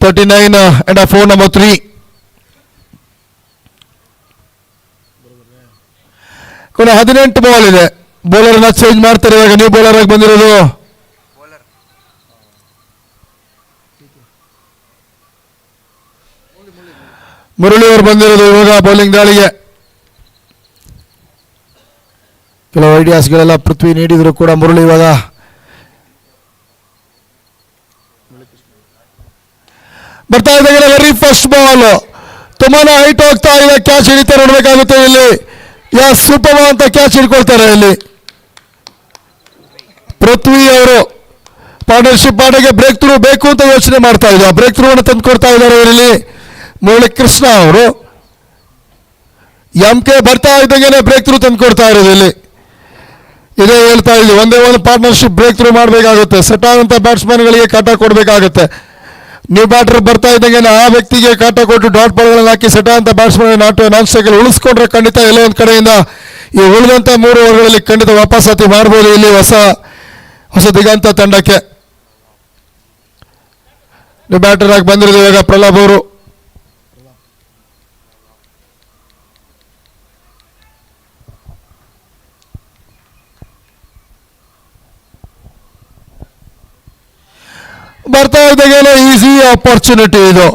(39 ನಂಬರ್ 3). ಕೊನೆ 18 ಬಾಲ್ ಇದೆ. ಬೌಲರ್ನ ಚೇಂಜ್ ಮಾಡ್ತಾರೆ ಇವಾಗ. ನ್ಯೂ ಬೌಲರ್ ಆಗಿ ಬಂದಿರೋದು ಮುರಳಿ ಅವರು ಬಂದಿರೋದು ಇವಾಗ ಬೌಲಿಂಗ್ ದಾಳಿಗೆ. ಕೆಲವು ಐಡಿಯಾಸ್ಗಳೆಲ್ಲ ಪೃಥ್ವಿ ನೀಡಿದ್ರು ಕೂಡ ಮುರಳಿ ಇವಾಗ ಬರ್ತಾ ಇದ್ದಾಗ ವೆರಿ ಫಸ್ಟ್ ಬಾಲ್ ತುಂಬಾನೇ ಹೈಟ್ ಹೋಗ್ತಾ ಇದೆ. ಕ್ಯಾಚ್ ಹಿಡಿತಾ ನೋಡ್ಬೇಕಾಗುತ್ತೆ ಇಲ್ಲಿ. ಸೂಪರ್ ಅಂತ ಕ್ಯಾಚ್ ಹಿಡ್ಕೊಳ್ತಾರೆ ಇಲ್ಲಿ ಪೃಥ್ವಿ ಅವರು. ಪಾರ್ಟ್ನರ್ಶಿಪ್ ಆಟಕ್ಕೆ ಬ್ರೇಕ್ ಥ್ರೂ ಬೇಕು ಅಂತ ಯೋಚನೆ ಮಾಡ್ತಾ ಇದ್ರು. ಆ ಬ್ರೇಕ್ ಥ್ರೂ ಅನ್ನು ತಂದು ಕೊಡ್ತಾ ಇದ್ದಾರೆ ಇಲ್ಲಿ ಮುರಳಿ ಕೃಷ್ಣ ಅವರು. MK ಬರ್ತಾ ಇದ್ದಂಗೆ ಬ್ರೇಕ್ ಥ್ರೂ ತಂದು ಕೊಡ್ತಾ ಇರೋದು ಇಲ್ಲಿ. ಇದೇ ಹೇಳ್ತಾ ಇದ್ವಿ, ಒಂದೇ ಒಂದು ಪಾರ್ಟ್ನರ್ಶಿಪ್ ಬ್ರೇಕ್ ಥ್ರೂ ಮಾಡಬೇಕಾಗುತ್ತೆ. ಸೆಟ್ ಆದಂಥ ಬ್ಯಾಟ್ಸ್ಮನ್ಗಳಿಗೆ ಕಾಟ ಕೊಡಬೇಕಾಗುತ್ತೆ. ನ್ಯೂ ಬ್ಯಾಟರ್ ಬರ್ತಾ ಇದ್ದಂಗೆ ಆ ವ್ಯಕ್ತಿಗೆ ಕಾಟ ಕೊಟ್ಟು ಡಾಟ್ ಬಾಲ್ಗಳನ್ನು ಹಾಕಿ ಸೆಟ್ ಆದಂಥ ಬ್ಯಾಟ್ಸ್ಮನ್ ನಾನ್ ಸ್ಟ್ರೈಕಲ್ಲಿ ಉಳಿಸ್ಕೊಂಡ್ರೆ ಖಂಡಿತ ಎಲ್ಲೋ ಒಂದು ಕಡೆಯಿಂದ ಈ ಉಳಿದಂಥ 3 ಓವರ್ಗಳಲ್ಲಿ ಖಂಡಿತ ವಾಪಸಾತಿ ಮಾಡ್ಬೋದು ಇಲ್ಲಿ ಹೊಸ ದಿಗಂತ ತಂಡಕ್ಕೆ. ನ್ಯೂ ಬ್ಯಾಟರ್ ಆಗಿ ಬಂದಿರೋದು ಇವಾಗ ಪ್ರಲಾಬ್ ಅವರು. ಬರ್ತಾ ಇದ್ದಾಗೇನೆ ಈಸಿ ಆಪರ್ಚುನಿಟಿ ಇದು.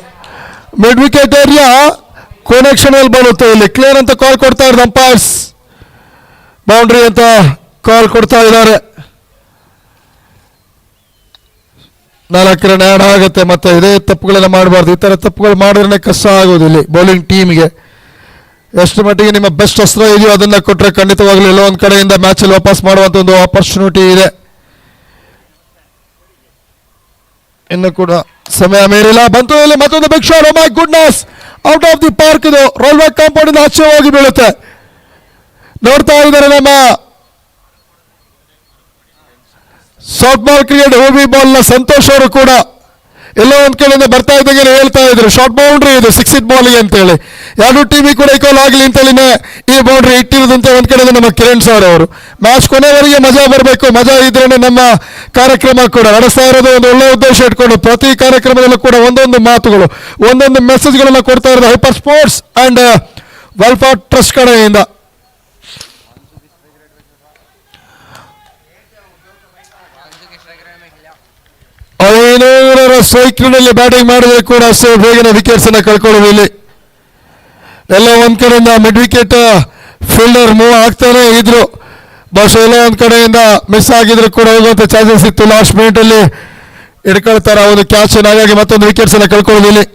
ಮಿಡ್ ವಿಕೆಟ್ ಏರಿಯಾ ಕೊನೆ ಕ್ಷಣದಲ್ಲಿ ಬರುತ್ತೆ. ಇಲ್ಲಿ ಕ್ಲಿಯರ್ ಅಂತ ಕಾಲ್ ಕೊಡ್ತಾ ಇದ್ದಾರೆ ಅಂಪೈರ್ಸ್. ಬೌಂಡ್ರಿ ಅಂತ ಕಾಲ್ ಕೊಡ್ತಾ ಇದ್ದಾರೆ. 4 ರನ್ ಆ್ಯಡ್ ಆಗುತ್ತೆ. ಮತ್ತೆ ಇದೇ ತಪ್ಪುಗಳೆಲ್ಲ ಮಾಡಬಾರ್ದು. ಈ ಥರ ತಪ್ಪುಗಳು ಮಾಡಿದ್ರೆ ಕಷ್ಟ ಆಗೋದು ಇಲ್ಲಿ ಬೌಲಿಂಗ್ ಟೀಮ್ಗೆ. ಎಷ್ಟು ಮಟ್ಟಿಗೆ ನಿಮ್ಮ ಬೆಸ್ಟ್ ಅಸ್ತ್ರ ಇದೆಯೋ ಅದನ್ನು ಕೊಟ್ಟರೆ ಖಂಡಿತವಾಗ್ಲೂ ಎಲ್ಲೋ ಒಂದು ಕಡೆಯಿಂದ ಮ್ಯಾಚಲ್ಲಿ ವಾಪಸ್ ಮಾಡುವಂಥ ಒಂದು ಆಪರ್ಚುನಿಟಿ ಇದೆ. ಇನ್ನು ಕೂಡ ಸಮಯ ಮೀರಿಲ್ಲ. ಬಂತು ಇಲ್ಲಿ ಮತ್ತೊಂದು big shot. Oh my goodness, out of the park. ಇದು ರೋಲ್ ಬ್ಯಾಕ್ ಕಾಂಪೌಂಡ್ ಇಂದ ಆಚೆ ಹೋಗಿ ಬೀಳುತ್ತೆ. ನೋಡ್ತಾ ಇದ್ದಾರೆ ನಮ್ಮ ಸಾಫ್ಟ್ ಬಾಲ್ ಕ್ರಿಕೆಟ್ ಹೂವಿ ಬಾಲ್ ನ ಸಂತೋಷ್ ಅವರು ಕೂಡ ಎಲ್ಲೋ ಒಂದ್ ಕಡೆಯಿಂದ ಬರ್ತಾ ಇದ್ದಂಗೆ ಹೇಳ್ತಾ ಇದ್ರು ಶಾರ್ಟ್ ಬೌಂಡ್ರಿ ಇದು 6 ಹಿಟ್ ಬಾಲ್ಗೆ ಅಂತ ಹೇಳಿ. ಎರಡು ಟೀಮಿಗೆ ಕೂಡ ಈಕ್ವಲ್ ಆಗಲಿ ಅಂತ ಹೇಳಿನೇ ಈ ಬೌಂಡ್ರಿ ಇಟ್ಟಿರೋದಂತ ಒಂದ್ ಕಡೆ ನಮ್ಮ ಕಿರಣ್ ಸರ್ ಅವರು. ಮ್ಯಾಚ್ ಕೊನೆವರೆಗೆ ಮಜಾ ಬರಬೇಕು, ಮಜಾ ಇದ್ರೇನೆ ನಮ್ಮ ಕಾರ್ಯಕ್ರಮ ಕೂಡ ನಡೆಸ್ತಾ ಇರೋದು ಒಂದು ಒಳ್ಳೆ ಉದ್ದೇಶ ಇಟ್ಕೊಂಡು ಪ್ರತಿ ಕಾರ್ಯಕ್ರಮದಲ್ಲೂ ಕೂಡ ಒಂದೊಂದು ಮಾತುಗಳು ಒಂದೊಂದು ಮೆಸೇಜ್ಗಳನ್ನ ಕೊಡ್ತಾ ಇರೋದು hyper sports and welfare trust ಕಡೆಯಿಂದ. ಸೈಕ್ಲಿನಲ್ಲಿ ಬ್ಯಾಟಿಂಗ್ ಮಾಡಿದ್ರೆ ಕೂಡ ಅಷ್ಟೇ ಬೇಗನೆ ವಿಕೆಟ್ಸ್ ಅನ್ನ ಕಳ್ಕೊಳ್ಳೋದು. ಇಲ್ಲಿ ಎಲ್ಲ ಒಂದ್ ಕಡೆಯಿಂದ ಮಿಡ್ ವಿಕೆಟ್ ಫೀಲ್ಡರ್ ಮೂವ್ ಆಗ್ತಾನೆ ಇದ್ರು. ಬಹುಶಃ ಎಲ್ಲ ಒಂದ್ ಕಡೆಯಿಂದ ಮಿಸ್ ಆಗಿದ್ರು ಕೂಡ ಹೋಗುವಂತ ಚಾನ್ಸಸ್ ಇತ್ತು. ಲಾಸ್ಟ್ ಮಿನಿಟ್ ಅಲ್ಲಿ ಹಿಡ್ಕೊಳ್ತಾರ ಒಂದು ಕ್ಯಾಚ್, ಹಾಗಾಗಿ ಮತ್ತೊಂದು ವಿಕೆಟ್ಸ್ ಅನ್ನ ಕಳ್ಕೊಳ್ಳೋದು. ಇಲ್ಲಿ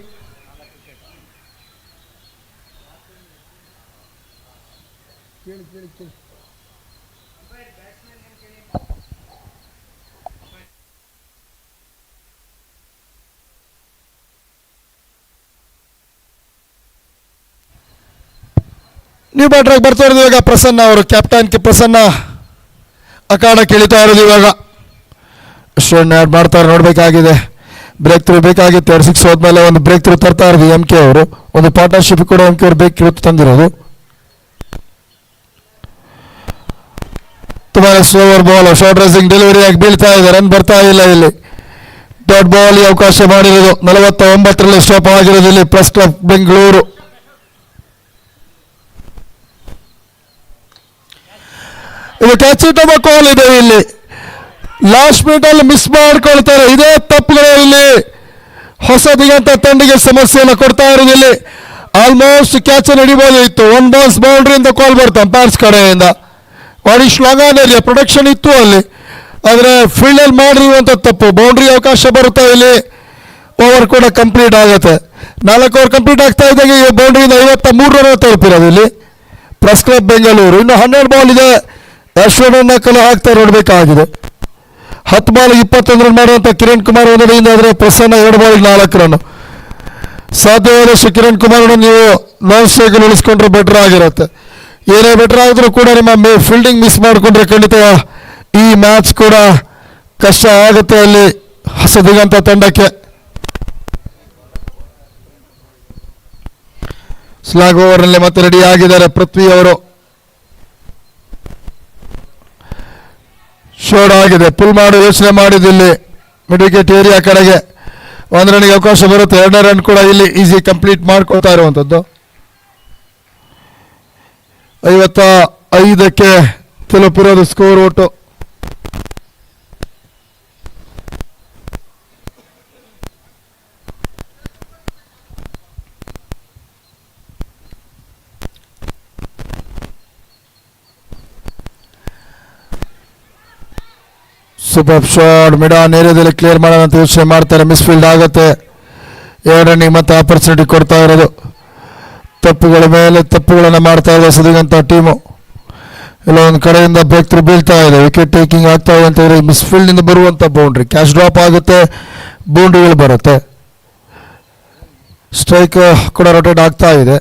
ನ್ಯೂ ಬ್ಯಾಟರ್ ಬರ್ತಾ ಇರೋದು ಇವಾಗ ಪ್ರಸನ್ನ ಅವರು. ಕ್ಯಾಪ್ಟನ್ ಪ್ರಸನ್ನ ಅಖಾಡಕ್ಕೆ ಇಳಿತಾ ಇರೋದು ಇವಾಗ. ಅಷ್ಟೊಂದು ಆ್ಯಡ್ ಮಾಡ್ತಾರೆ, ನೋಡಬೇಕಾಗಿದೆ. ಬ್ರೇಕ್ ಥ್ರೂ ಬೇಕಾಗಿತ್ತು. 2 6 ಹೋದ್ಮೇಲೆ ಒಂದು ಬ್ರೇಕ್ ಥ್ರೂ ತರ್ತಾ ಇರೋದು MK ಅವರು. ಒಂದು ಪಾರ್ಟ್ನರ್ಶಿಪ್ ಕೂಡ MK ಅವರು ಬ್ರೇಕ್ ಥ್ರೂ ತಂದಿರೋದು. ತುಂಬಾ slower ball, short rising delivery ಆಗಿ ಬೀಳ್ತಾ ಇದೆ. ರನ್ ಬರ್ತಾ ಇಲ್ಲ. ಇಲ್ಲಿ ಡಾಟ್ ಬಾಲ್ ಅವಕಾಶ ಮಾಡಿರೋದು 49ರಲ್ಲಿ ಸ್ಟಾಪ್ ಆಗಿರೋದು ಇಲ್ಲಿ ಪ್ರೆಸ್ ಕ್ಲಬ್ ಬೆಂಗಳೂರು. ಇದು ಕ್ಯಾಚ್ ಇಟ್ ಅನ್ನೋ ಕಾಲ್ ಇದೆ. ಇಲ್ಲಿ ಲಾಸ್ಟ್ ಮಿನಿಟ್ ಅಲ್ಲಿ ಮಿಸ್ ಮಾಡ್ಕೊಳ್ತಾರೆ. ಇದೇ ತಪ್ಪುಗಳು ಇಲ್ಲಿ ಹೊಸ ದಿಗಂತ ತಂಡಿಗೆ ಸಮಸ್ಯೆಯನ್ನು ಕೊಡ್ತಾ ಇರೋದು. ಇಲ್ಲಿ ಆಲ್ಮೋಸ್ಟ್ ಕ್ಯಾಚ್ ಹಿಡಿಬಹುದಿತ್ತು. 1 ಬಾಲ್ಸ್ ಬೌಂಡ್ರಿ ಅಂತ ಕಾಲ್ ಬರುತ್ತೆ ಅಂಪೈರ್ಸ್ ಕಡೆಯಿಂದ. ವಾಡಿಶ್ ಲಾಂಗ್ ಆನ್ ಏರಿಯಾ ಪ್ರೊಟೆಕ್ಷನ್ ಇತ್ತು ಅಲ್ಲಿ, ಆದರೆ ಫೀಲ್ಡಲ್ಲಿ ಮಾಡಿರುವಂಥ ತಪ್ಪು. ಬೌಂಡ್ರಿ ಅವಕಾಶ ಬರುತ್ತೆ. ಇಲ್ಲಿ ಓವರ್ ಕೂಡ ಕಂಪ್ಲೀಟ್ ಆಗುತ್ತೆ. 4 ಓವರ್ ಕಂಪ್ಲೀಟ್ ಆಗ್ತಾ ಇದ್ದಾಗ ಈ ಬೌಂಡ್ರಿಯಿಂದ 53 ರನ್ ತಲುಪಿರೋದು ಇಲ್ಲಿ ಪ್ರೆಸ್ ಕ್ಲಬ್ ಬೆಂಗಳೂರು. ಇನ್ನು 12 ಬಾಲ್ ಇದೆ. ಎಷ್ಟು ರನ್ ಕಲೆ ಹಾಕ್ತಾ ನೋಡಬೇಕಾಗಿದೆ. 10 ಬಾಲ್ಗೆ 21 ರನ್ ಮಾಡುವಂಥ ಕಿರಣ್ ಕುಮಾರ್ ಒಂದರಿಂದ ಆದರೆ ಪ್ರಸನ್ನ 2 ಬಾಲ್ಗೆ 4 ರನ್. ಸಾಧ್ಯವಾದಷ್ಟು ಕಿರಣ್ ಕುಮಾರ್ ನೀವು ನಾನ್ ಸ್ಟ್ರೈಕಲ್ಲಿ ಉಳಿಸ್ಕೊಂಡ್ರೆ ಬೆಟರ್ ಆಗಿರುತ್ತೆ. ಏನೇ ಬೆಟರ್ ಆಗಿದ್ರು ಕೂಡ ನಿಮ್ಮ ಫೀಲ್ಡಿಂಗ್ ಮಿಸ್ ಮಾಡಿಕೊಂಡ್ರೆ ಖಂಡಿತ ಈ ಮ್ಯಾಚ್ ಕೂಡ ಕಷ್ಟ ಆಗುತ್ತೆ ಅಲ್ಲಿ ಹೊಸದಿಗಂತ ತಂಡಕ್ಕೆ. ಸ್ಲಾಗ್ ಓವರ್ನಲ್ಲಿ ಮತ್ತೆ ರೆಡಿ ಆಗಿದ್ದಾರೆ ಪೃಥ್ವಿ ಅವರು. ಶೋಡ್ ಆಗಿದೆ, ಪುಲ್ ಮಾಡಿ ಯೋಚನೆ ಮಾಡಿದ್ದಿಲ್ಲಿ ಮಿಡ್ ವಿಕೆಟ್ ಏರಿಯಾ ಕಡೆಗೆ. 1 ರನ್ಗೆ ಅವಕಾಶ ಬರುತ್ತೆ. 2ನೇ ರನ್ ಕೂಡ ಇಲ್ಲಿ ಈಸಿ ಕಂಪ್ಲೀಟ್ ಮಾಡ್ಕೊಳ್ತಾ ಇರುವಂಥದ್ದು. 55ಕ್ಕೆ ತಲುಪಿರೋದು ಸ್ಕೋರ್ ಒಟ್ಟು. ಸೂಪರ್ ಶಾಟ್, ಮಿಡ್ ಆನ್ ಏರಿಯಾದಲ್ಲಿ ಕ್ಲಿಯರ್ ಮಾಡೋಣ ಅಂತ ಯೋಚನೆ ಮಾಡ್ತಾರೆ. ಮಿಸ್ ಫೀಲ್ಡ್ ಆಗುತ್ತೆ. 2 ರನ್ನಿಗೆ ಮತ್ತೆ ಆಪರ್ಚುನಿಟಿ ಕೊಡ್ತಾ ಇರೋದು. ತಪ್ಪುಗಳ ಮೇಲೆ ತಪ್ಪುಗಳನ್ನು ಮಾಡ್ತಾ ಇದೆ ಸದಿಗಂತ ಟೀಮು. ಎಲ್ಲ ಒಂದು ಕಡೆಯಿಂದ ಬ್ರೇಕ್ ಥ್ರೂ ಬೀಳ್ತಾ ಇದೆ. ವಿಕೆಟ್ ಟೇಕಿಂಗ್ ಆಗ್ತಾ ಇದೆ ಅಂತಂದರೆ ಮಿಸ್ ಫೀಲ್ಡಿಂದ ಬರುವಂಥ ಬೌಂಡ್ರಿ ಕ್ಯಾಚ್ ಡ್ರಾಪ್ ಆಗುತ್ತೆ, ಬೌಂಡ್ರಿಗಳು ಬರುತ್ತೆ. ಸ್ಟ್ರೈಕ್ ಕೂಡ ರೊಟೇಟ್ ಆಗ್ತಾ ಇದೆ.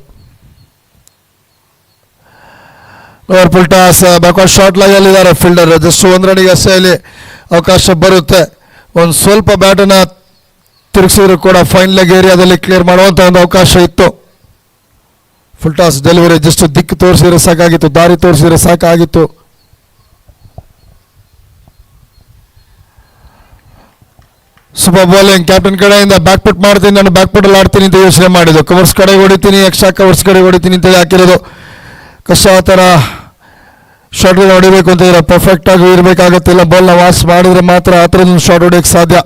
Over full toss, backward short ಲೈನಲ್ಲಿದ್ದಾರೆ ಫೀಲ್ಡರ್. ಜಸ್ಟ್ 1 ರನ್ನಿಗೆ ಅಷ್ಟೇ ಇಲ್ಲಿ ಅವಕಾಶ ಬರುತ್ತೆ. ಒಂದು ಸ್ವಲ್ಪ ಬ್ಯಾಟನ್ನು ತಿರುಗಿಸಿದ್ರು ಕೂಡ ಫೈನ್ ಲೆಗ್ ಏರಿಯಾದಲ್ಲಿ ಕ್ಲಿಯರ್ ಮಾಡುವಂಥ ಒಂದು ಅವಕಾಶ ಇತ್ತು. ಫುಲ್ ಟಾಸ್ ಡೆಲಿವರಿ ಜಸ್ಟ್ ದಿಕ್ಕು ತೋರಿಸಿದ್ರೆ ಸಾಕಾಗಿತ್ತು, ದಾರಿ ತೋರಿಸಿದ್ರೆ ಸಾಕಾಗಿತ್ತು. ಸೂಪರ್ ಬೌಲಿಂಗ್ ಕ್ಯಾಪ್ಟನ್ ಕಡೆಯಿಂದ ಬ್ಯಾಕ್ ಪುಟ್ ಮಾಡ್ತೀನಿ, ನಾನು ಬ್ಯಾಕ್ ಪುಟ್ ಅಲ್ಲಿ ಆಡ್ತೀನಿ ಅಂತ ಯೋಚನೆ ಮಾಡಿದ್ದು. ಕವರ್ಸ್ ಕಡೆ ಹೊಡಿತೀನಿ, ಎಕ್ಸ್ಟ್ರಾ ಕವರ್ಸ್ ಕಡೆ ಹೊಡಿತೀನಿ ಅಂತ ಹಾಕಿರೋದು. ಕಷ್ಟ ಆ ಥರ ಶಾರ್ಟ್ಗಳು ಹೊಡಿಬೇಕು ಅಂತ ಇದ್ರೆ ಪರ್ಫೆಕ್ಟ್ ಆಗಿ ಇರಬೇಕಾಗತ್ತಿಲ್ಲ. ಬಾಲ್ನ ವಾಸ್ ಮಾಡಿದ್ರೆ ಮಾತ್ರ ಆ ಥರದೊಂದು ಶಾರ್ಟ್ ಹೊಡಿಯೋಕ್ಕೆ ಸಾಧ್ಯ.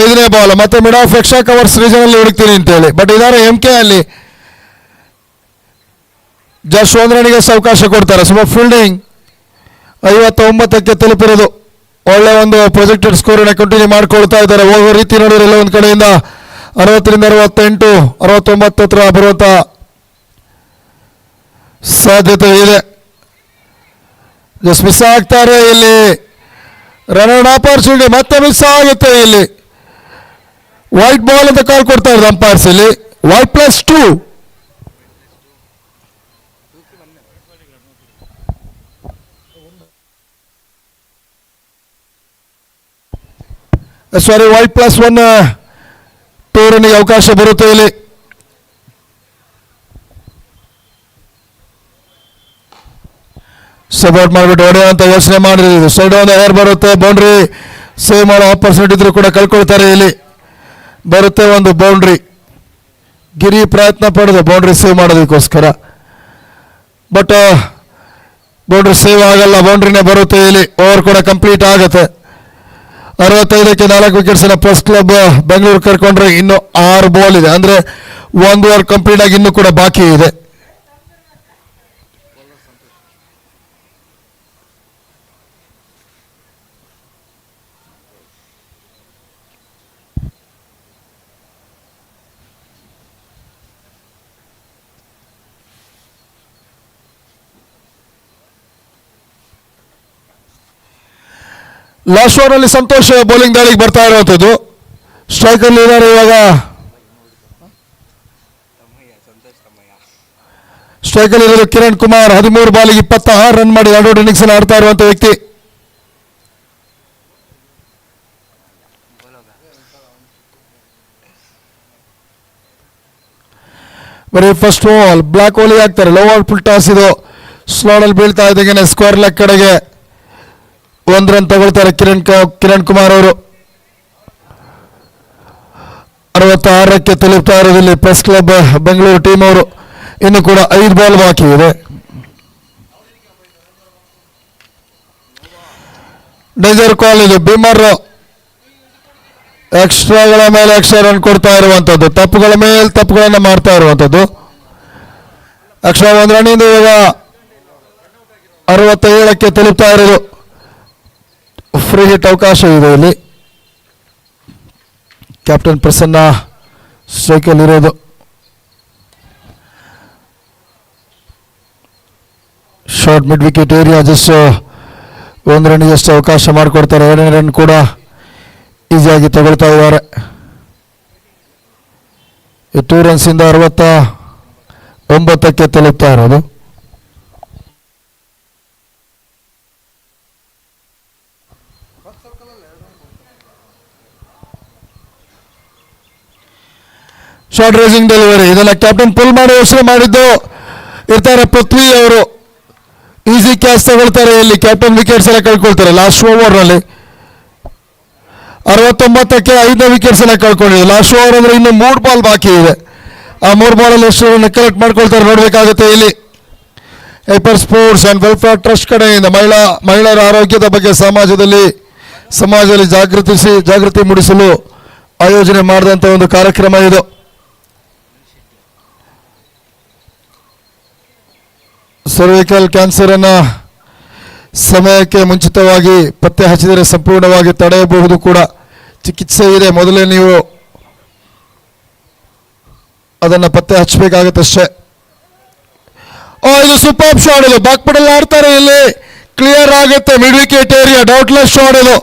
5ನೇ ಬಾಲ್ ಮತ್ತೆ mid of extra covers region ಅಲ್ಲಿ ಹುಡುಕ್ತೀನಿ ಅಂತೇಳಿ, ಬಟ್ ಇದಾರೆ MK ಅಲ್ಲಿ ಜಸ್ಟ್ 1 ರನ್ನಿಗೆ ಅವಕಾಶ ಕೊಡ್ತಾರೆ. ಸುಮ್ಮ ಫೀಲ್ಡಿಂಗ್ 59ಕ್ಕೆ ತಲುಪಿರೋದು. ಒಳ್ಳೆ ಒಂದು ಪ್ರೊಜೆಕ್ಟೆಡ್ ಸ್ಕೋರನ್ನು ಕಂಟಿನ್ಯೂ ಮಾಡ್ಕೊಳ್ತಾ ಇದ್ದಾರೆ. ಹೋಗೋ ರೀತಿ ನೋಡಿದ್ರೆ ಎಲ್ಲ ಒಂದು ಕಡೆಯಿಂದ 60ರಿಂದ 68, 69 ಹತ್ರ ಬರುವಂಥ ಸಾಧ್ಯತೆ ಇದೆ. ಜಸ್ಟ್ ಮಿಸ್ ಆಗ್ತಾರೆ ಇಲ್ಲಿ. ರನ್ ಆಪರ್ಚುನಿಟಿ ಮತ್ತೆ ಮಿಸ್ ಆಗುತ್ತೆ ಇಲ್ಲಿ. ವೈಟ್ ಬಾಲ್ ಅಂತ ಕಾಲ್ ಕೊಡ್ತಾ ಇದ್ದಾರೆ ಅಂಪೈರ್ಸ್ ಇಲ್ಲಿ. ವೈಟ್ +2. ಸಾರಿ, ವೈಟ್ +1 2 ರನ್ನಿಗೆ ಅವಕಾಶ ಬರುತ್ತೆ ಇಲ್ಲಿ. ಸಪೋರ್ಟ್ ಮಾಡಿಬಿಟ್ಟು ಹೊಡೆಯೋ ಅಂತ ಯೋಚನೆ ಮಾಡಿದ್ರು. ಸೈಡ್ ಒಂದು ಏರ್ ಬರುತ್ತೆ, ಬೌಂಡ್ರಿ ಸೇವ್ ಮಾಡೋ ಆಪರ್ಚುನಿಟಿ ಇದ್ರು ಕೂಡ ಕಳ್ಕೊಳ್ತಾರೆ ಇಲ್ಲಿ. ಬರುತ್ತೆ ಒಂದು ಬೌಂಡ್ರಿ. ಗಿರಿ ಪ್ರಯತ್ನ ಪಡೆದು ಬೌಂಡ್ರಿ ಸೇವ್ ಮಾಡೋದಕ್ಕೋಸ್ಕರ, ಬಟ್ ಬೌಂಡ್ರಿ ಸೇವ್ ಆಗಲ್ಲ, ಬೌಂಡ್ರಿನೇ ಬರುತ್ತೆ ಇಲ್ಲಿ. ಓವರ್ ಕೂಡ ಕಂಪ್ಲೀಟ್ ಆಗುತ್ತೆ. 65ಕ್ಕೆ 4 ವಿಕೆಟ್ಸನ್ನು ಪ್ರೆಸ್ ಕ್ಲಬ್ ಬೆಂಗಳೂರು ಕರ್ಕೊಂಡ್ರೆ ಇನ್ನು 6 ಬಾಲ್ ಇದೆ. ಅಂದರೆ 1 ಓವರ್ ಕಂಪ್ಲೀಟ್ ಆಗಿ ಇನ್ನೂ ಕೂಡ ಬಾಕಿ ಇದೆ. ಲಾಸ್ಟ್ ಓವರ್ನಲ್ಲಿ ಸಂತೋಷ್ ಬೌಲಿಂಗ್ ದಾಳಿಗೆ ಬರ್ತಾ ಇರುವಂಥದ್ದು. ಸ್ಟ್ರೈಕಲ್ಲಿ ಇದ್ದಾರೆ ಇವಾಗ. ಸ್ಟ್ರೈಕಲ್ಲಿ ಇರೋದು ಕಿರಣ್ ಕುಮಾರ್. 13 ಬಾಲಿಗೆ 26 ರನ್ ಮಾಡಿ 2 ಇನ್ನಿಂಗ್ಸ್ ಅನ್ನು ಆಡ್ತಾ ಇರುವಂಥ ವ್ಯಕ್ತಿ. ಬರೀ ಫಸ್ಟ್ ಬಾಲ್ ಬ್ಲಾಕ್ ಓಲಿ ಆಗ್ತಾರೆ. ಲೋ ಬಾಲ್ ಫುಲ್ ಟಾಸ್ ಇದು. ಸ್ಲೋನಲ್ಲಿ ಬೀಳ್ತಾ ಇದ್ದಾಗೇನೆ ಸ್ಕ್ವೇರ್ ಲೆಗ್ ಕಡೆಗೆ 1 ರನ್ ತಗೊಳ್ತಾರೆ ಕಿರಣ್ ಕುಮಾರ್ ಅವರು. 66ಕ್ಕೆ ತಲುಪ್ತಾ ಇರೋದಿಲ್ಲಿ ಪ್ರೆಸ್ ಕ್ಲಬ್ ಬೆಂಗಳೂರು ಟೀಮ್ ಅವರು. ಇನ್ನು ಕೂಡ 5 ಬಾಲ್ ಬಾಕಿ ಇದೆ. ಡೇಂಜರ್ ಕಾಲ್ ಇದು. ಭೀಮರ್ ಎಕ್ಸ್ಟ್ರಾಗಳ ಮೇಲೆ ಎಕ್ಸ್ಟ್ರಾ ರನ್ ಕೊಡ್ತಾ ಇರುವಂಥದ್ದು, ತಪ್ಪುಗಳ ಮೇಲೆ ತಪ್ಪುಗಳನ್ನು ಮಾಡ್ತಾ ಇರುವಂಥದ್ದು. ಎಕ್ಸ್ಟ್ರಾ 1 ರನ್ನಿಂದ ಇವಾಗ 67ಕ್ಕೆ ತಲುಪ್ತಾ ಇರೋದು. ಫ್ರೀ ಹಿಟ್ ಅವಕಾಶ ಇದೆ ಇಲ್ಲಿ. ಕ್ಯಾಪ್ಟನ್ ಪ್ರಸನ್ನ ಸ್ಟ್ರೈಕಲ್ಲಿ ಇರೋದು. Short mid wicket area. Just 1 ರನ್ನಿಗೆ ಅಷ್ಟು ಅವಕಾಶ ಮಾಡಿಕೊಡ್ತಾರೆ. 2ನೇ ರನ್ ಕೂಡ ಈಸಿಯಾಗಿ ತಗೊಳ್ತಾ ಇದ್ದಾರೆ. 2 ರನ್ಸಿಂದ 69ಕ್ಕೆ ತಲುಪ್ತಾ ಇರೋದು. Short rising delivery. ಇದನ್ನು ಕ್ಯಾಪ್ಟನ್ ಪುಲ್ ಮಾಡಿ ಯೋಚನೆ ಮಾಡಿದ್ದು ಇರ್ತಾರೆ ಪೃಥ್ವಿ ಅವರು. ಈಸಿ ಕ್ಯಾಚ್ ತಗೊಳ್ತಾರೆ ಇಲ್ಲಿ. ಕ್ಯಾಪ್ಟನ್ ವಿಕೆಟ್ಸ್ ಎಲ್ಲ ಕಳ್ಕೊಳ್ತಾರೆ ಲಾಸ್ಟ್ ಓವರ್ನಲ್ಲಿ. 69ಕ್ಕೆ 5ನೇ ವಿಕೆಟ್ಸ್ ಎಲ್ಲ ಕಳ್ಕೊಂಡಿದೆ. ಲಾಸ್ಟ್ ಓವರ್ ಅಂದರೆ ಇನ್ನು 3 ಬಾಲ್ ಬಾಕಿ ಇದೆ. ಆ 3 ಬಾಲಲ್ಲಿ ಎಷ್ಟು ಕಲೆಕ್ಟ್ ಮಾಡ್ಕೊಳ್ತಾರೆ ನೋಡಬೇಕಾಗುತ್ತೆ ಇಲ್ಲಿ. Hyper sports and welfare trust ಕಡೆಯಿಂದ ಮಹಿಳೆಯರ ಆರೋಗ್ಯದ ಬಗ್ಗೆ ಸಮಾಜದಲ್ಲಿ ಜಾಗೃತಿ ಮೂಡಿಸಲು ಆಯೋಜನೆ ಮಾಡಿದಂಥ ಒಂದು ಕಾರ್ಯಕ್ರಮ ಇದು. ಸರ್ವಿಕಲ್ ಕ್ಯಾನ್ಸರನ್ನು ಸಮಯಕ್ಕೆ ಮುಂಚಿತವಾಗಿ ಪತ್ತೆ ಹಚ್ಚಿದರೆ ಸಂಪೂರ್ಣವಾಗಿ ತಡೆಯಬಹುದು ಕೂಡ. ಚಿಕಿತ್ಸೆ ಇದೆ, ಮೊದಲೇ ನೀವು ಅದನ್ನು ಪತ್ತೆ ಹಚ್ಚಬೇಕಾಗತ್ತಷ್ಟೇ. ಇದು ಸೂಪರ್ ಶಾಟ್. ಇದು ಬಾಕ್ಪಡಲ್ಲಿ ಆಡ್ತಾರೆ ಇಲ್ಲಿ. ಕ್ಲಿಯರ್ ಆಗುತ್ತೆ mid wicket area. Doubtless shot ಇದು.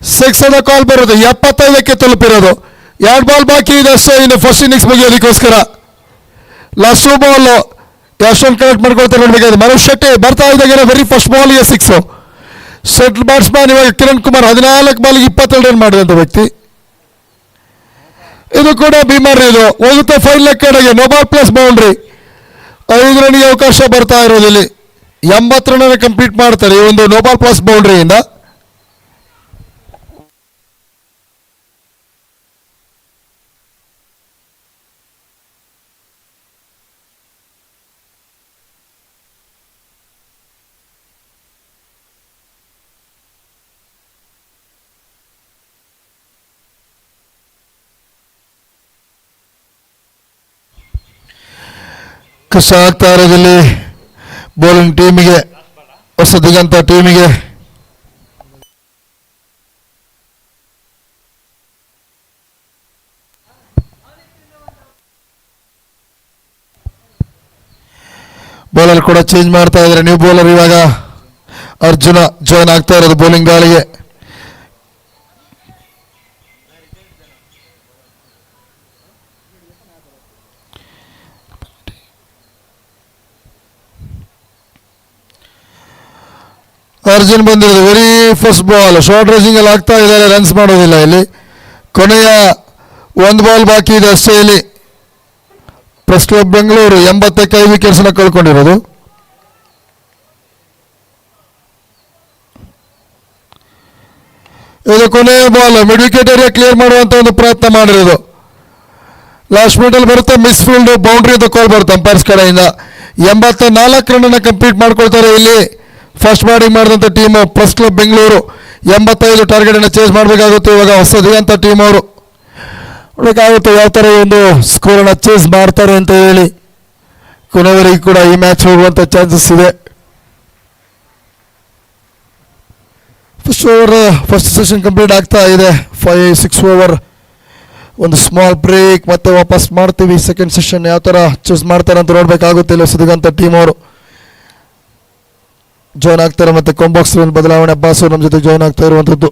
6 ಅದ ಕಾಲ್ ಬರೋದು. 75ಕ್ಕೆ ತಲುಪಿರೋದು. 2 ಬಾಲ್ ಬಾಕಿ ಇದೆ ಅಷ್ಟೇ ಇನ್ನು ಫಸ್ಟ್ ಇನ್ನಿಂಗ್ಸ್ ಮುಗಿಯೋದಕ್ಕೋಸ್ಕರ. ಲಾಸ್ಟ್ ಬಾಲ್ ಎಷ್ಟೊಂದು ಕಲೆಕ್ಟ್ ಮಾಡ್ಕೊಳ್ತಾರೆ ನೋಡ್ಬೇಕಾದ್ರೆ. ಮನೋಜ್ ಶೆಟ್ಟಿ ಬರ್ತಾ ಇದ್ದಾಗೆ ವೆರಿ ಫಸ್ಟ್ ಬಾಲ್ಗೆ 6. ಸೆಟ್ಲ್ ಬ್ಯಾಟ್ಸ್ಮನ್ ಇವಾಗ ಕಿರಣ್ ಕುಮಾರ್ 14 ಬಾಲ್ಗೆ 22 ರನ್ ಮಾಡಿದಂಥ ವ್ಯಕ್ತಿ. ಇದು ಕೂಡ ಭೀಮರ್. ಇದು ಹೋಗುತ್ತೆ 5 ಲೆಗ್ ಕಡೆಗೆ. No ball plus boundary. 5 ರನ್ನಿಗೆ ಅವಕಾಶ ಬರ್ತಾ ಇರೋದಿಲ್ಲಿ. 80 ರನ್ ಕಂಪ್ಲೀಟ್ ಮಾಡ್ತಾರೆ ಈ ಒಂದು ನೋ ಬಾಲ್ ಪ್ಲಸ್ ಬೌಂಡ್ರಿಯಿಂದ. ಕಷ್ಟ ಆಗ್ತಾ ಇರೋದಿಲ್ಲಿ ಬೌಲಿಂಗ್ ಟೀಮಿಗೆ, ಹೊಸ ದಿಗಂತ ಟೀಮಿಗೆ. ಬೌಲರ್ ಕೂಡ ಚೇಂಜ್ ಮಾಡ್ತಾ ಇದ್ದಾರೆ. ನ್ಯೂ ಬೌಲರ್ ಇವಾಗ ಅರ್ಜುನ ಜಾಯ್ನ್ ಆಗ್ತಾ ಇರೋದು ಬೌಲಿಂಗ್ ದಾಳಿಗೆ. ಅರ್ಜುನ್ ಬಂದಿರೋದು very first ball, short rising ಅಲ್ಲಿ ಆಗ್ತಾ ಇದ್ದಾರೆ, ರನ್ಸ್ ಮಾಡೋದಿಲ್ಲ. ಇಲ್ಲಿ ಕೊನೆಯ ಒಂದು ಬಾಲ್ ಬಾಕಿ ಇದೆ ಅಷ್ಟೇ. ಇಲ್ಲಿ ಪ್ರೆಸ್ ಕ್ಲಬ್ ಬೆಂಗಳೂರು 85 ವಿಕೆಟ್ಸ್ ಕಳ್ಕೊಂಡಿರೋದು. ಇದು ಕೊನೆಯ ball, mid wicket area clear ಮಾಡುವಂತ ಒಂದು ಪ್ರಯತ್ನ ಮಾಡಿರೋದು. ಲಾಸ್ಟ್ ಮಿನಿಟ್ ಅಲ್ಲಿ ಬರುತ್ತೆ, ಮಿಸ್ ಫೀಲ್ಡ್ ಬೌಂಡ್ರಿ ಅಂತ ಕಾಲ್ ಬರುತ್ತೆ ಅಂಪೈರ್ಸ್ ಕಡೆಯಿಂದ. 84 ರನ್ ಕಂಪ್ಲೀಟ್ ಮಾಡ್ಕೊಳ್ತಾರೆ ಇಲ್ಲಿ ಫಸ್ಟ್ ಬ್ಯಾಟಿಂಗ್ ಮಾಡಿದಂಥ team press club Bengaluru. 85 target ಅನ್ನು ಚೇಸ್ ಮಾಡಬೇಕಾಗುತ್ತೆ ಇವಾಗ ಹೊಸದಿಗಂತ ಟೀಮ್ ಅವರು. ನೋಡೋಕ್ಕಾಗುತ್ತೆ ಯಾವ ಥರ ಒಂದು ಸ್ಕೋರನ್ನು ಚೇಸ್ ಮಾಡ್ತಾರೆ ಅಂತ ಹೇಳಿ. ಕೊನೆವರೆಗೂ ಕೂಡ ಈ ಮ್ಯಾಚ್ ಹೋಗುವಂಥ ಚಾನ್ಸಸ್ ಇದೆ. ಫಸ್ಟ್ ಸೆಷನ್ ಕಂಪ್ಲೀಟ್ ಆಗ್ತಾ ಇದೆ. 5-6 ಓವರ್, ಒಂದು ಸ್ಮಾಲ್ ಬ್ರೇಕ್, ಮತ್ತೆ ವಾಪಸ್ ಮಾಡ್ತೀವಿ. ಸೆಕೆಂಡ್ ಸೆಷನ್ ಯಾವ ಥರ ಚೂಸ್ ಮಾಡ್ತಾರೆ ಅಂತ ನೋಡಬೇಕಾಗುತ್ತೆ ಇಲ್ಲಿ ಹೊಸದಿಗಂತ ಟೀಮ್ ಅವರು ಜಾಯ್ನ್ ಆಗ್ತಾರೆ. ಮತ್ತೆ ಕಾಂಬಾಕ್ಸ್ ಬದಲಾವಣೆ, ಅಬ್ಬಾಸು ನಮ್ಮ ಜೊತೆ ಜಾಯ್ನ್ ಆಗ್ತಾ ಇರುವಂಥದ್ದು.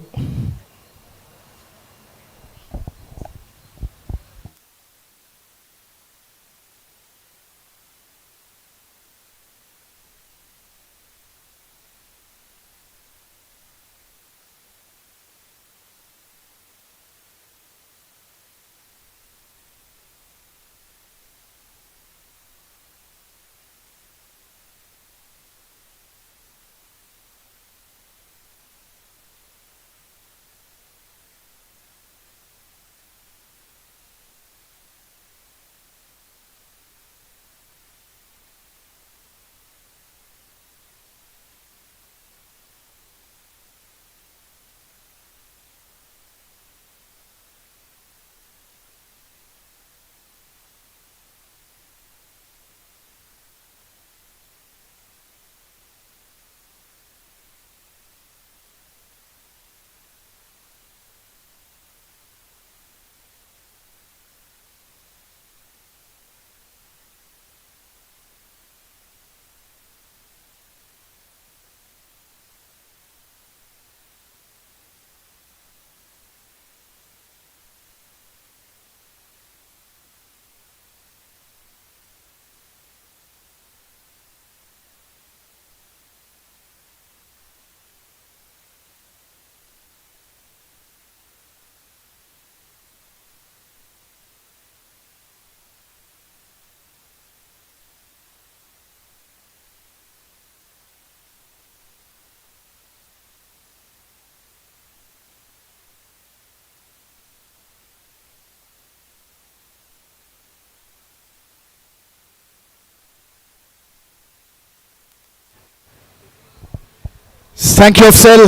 Thank you, Afsal.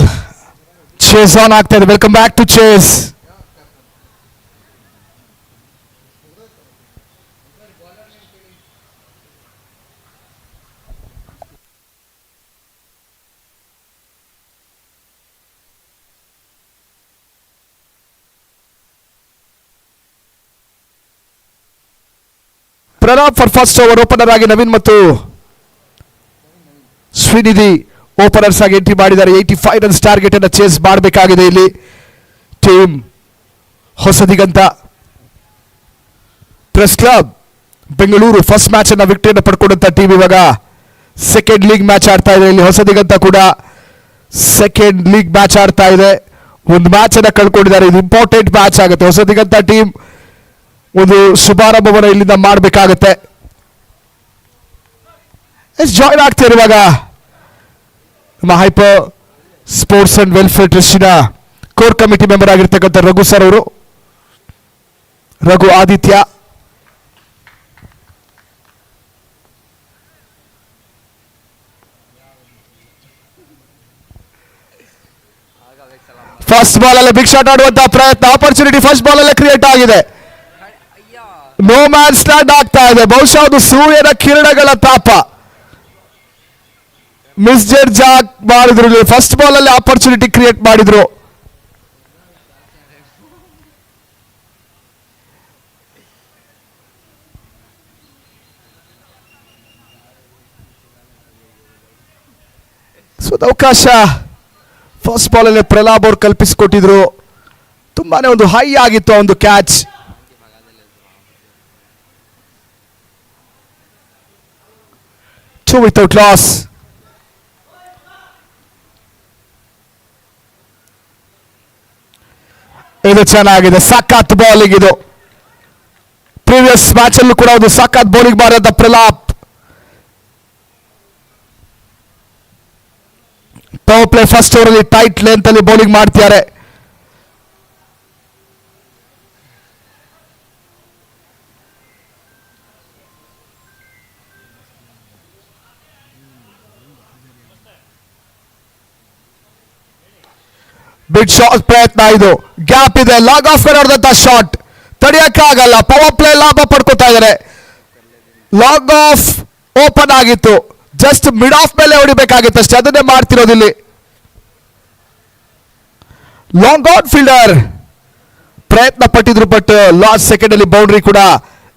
Chase on ಆಗ್ತಾ ಇದೆ. Welcome back to chase. Pranam for first over. Opener ಆಗಿ ನವೀನ್ ಮತ್ತು ಶ್ರೀನಿಧಿ ಓಪನರ್ಸ್ ಆಗಿ ಎಂಟ್ರಿ ಮಾಡಿದ್ದಾರೆ. 85 ರನ್ಸ್ ಟಾರ್ಗೆಟ್ ಅನ್ನು ಚೇಸ್ ಮಾಡಬೇಕಾಗಿದೆ ಇಲ್ಲಿ team Hosadiganta. Press club Bengaluru first match ಅನ್ನ ವಿಕ್ಟರಿಯನ್ನು ಪಡ್ಕೊಂಡಂತ ಟೀಮ್ ಇವಾಗ ಸೆಕೆಂಡ್ ಲೀಗ್ ಮ್ಯಾಚ್ ಆಡ್ತಾ ಇದೆ. ಇಲ್ಲಿ ಹೊಸದಿಗಂತ ಕೂಡ ಸೆಕೆಂಡ್ ಲೀಗ್ ಮ್ಯಾಚ್ ಆಡ್ತಾ ಇದೆ. ಒಂದು ಮ್ಯಾಚ್ ಅನ್ನ ಕಳ್ಕೊಂಡಿದ್ದಾರೆ. ಇದು ಇಂಪಾರ್ಟೆಂಟ್ ಮ್ಯಾಚ್ ಆಗುತ್ತೆ. ಹೊಸದಿಗಂತ ಟೀಮ್ ಒಂದು ಶುಭಾರಂಭವನ್ನು ಇಲ್ಲಿಂದ ಮಾಡಬೇಕಾಗತ್ತೆ. ಜಾಯ್ನ್ ಆಗ್ತಾ ಇರುವಾಗ ನಮ್ಮ ಹೈಪರ್ ಸ್ಪೋರ್ಟ್ಸ್ ಅಂಡ್ ವೆಲ್ಫೇರ್ ಟ್ರಸ್ಟಿನ ಕೋರ್ ಕಮಿಟಿ ಮೆಂಬರ್ ಆಗಿರ್ತಕ್ಕಂಥ ರಘು ಸರ್ ಅವರು, ರಘು ಆದಿತ್ಯ. ಫಸ್ಟ್ ಬಾಲ್ ಅಲ್ಲೇ ಬಿಗ್ ಶಾಟ್ ಆಡುವಂತಹ ಪ್ರಯತ್ನ, ಆಪರ್ಚುನಿಟಿ ಫಸ್ಟ್ ಬಾಲ್ ಅಲ್ಲೇ ಕ್ರಿಯೇಟ್ ಆಗಿದೆ. ನೋ ಮ್ಯಾನ್ ಸ್ಟ್ಯಾಂಡ್ ಆಗ್ತಾ ಇದೆ. ಬಹುಶಃ ಅದು ಸೂರ್ಯನ ಕಿರಣಗಳ ತಾಪ. ಮಿಸ್ ಜಡ್ಜ್ ಮಾಡಿದ್ರು. ಫಸ್ಟ್ ಬಾಲ್ ಅಲ್ಲಿ ಆಪರ್ಚುನಿಟಿ ಕ್ರಿಯೇಟ್ ಮಾಡಿದ್ರು. ಅವಕಾಶ ಫಸ್ಟ್ ಬಾಲ್ ಅಲ್ಲಿ ಪ್ರಲಾಬ್ ಅವರು ಕಲ್ಪಿಸಿಕೊಟ್ಟಿದ್ರು. ತುಂಬಾನೇ ಒಂದು ಹೈ ಆಗಿತ್ತು ಒಂದು ಕ್ಯಾಚ್. Two without loss. ಇದು ಚೆನ್ನಾಗಿದೆ, ಸಖತ್ ಬೌಲಿಂಗ್ ಇದು. ಪ್ರೀವಿಯಸ್ ಮ್ಯಾಚ್ ಅಲ್ಲೂ ಕೂಡ ಒಂದು ಸಖತ್ ಬೌಲಿಂಗ್ ಮಾಡಿದ ಪ್ರಲಾಪ್. ಪವರ್ ಪ್ಲೇ ಫಸ್ಟ್ ಓವರ್ ಅಲ್ಲಿ ಟೈಟ್ ಲೆಂತ್ ಅಲ್ಲಿ ಬೌಲಿಂಗ್ ಮಾಡ್ತಿದ್ದಾರೆ. ಬಿಗ್ ಶಾಟ್ ಪ್ರಯತ್ನ, ಇದು ಗ್ಯಾಪ್ ಇದೆ, ಲಾಗ್ ಆಫ್ ನೋಡಿದಂತ ಶಾಟ್ ತಡೆಯಕ್ಕಾಗಲ್ಲ. ಪವರ್ ಪ್ಲೇ ಲಾಭ ಪಡ್ಕೋತಾ ಇದ್ದಾರೆ. ಲಾಗ್ ಆಫ್ ಓಪನ್ ಆಗಿತ್ತು, ಜಸ್ಟ್ ಮಿಡ್ ಆಫ್ ಮೇಲೆ ಹೊಡಿಬೇಕಾಗಿತ್ತು ಅಷ್ಟೇ, ಅದನ್ನೇ ಮಾಡ್ತಿರೋದಿಲ್ಲಿ. ಲಾಂಗ್ ಔಟ್ ಫೀಲ್ಡರ್ ಪ್ರಯತ್ನ ಪಟ್ಟಿದ್ರು, ಬಟ್ ಲಾಸ್ಟ್ ಸೆಕೆಂಡ್ ಅಲ್ಲಿ ಬೌಂಡ್ರಿ ಕೂಡ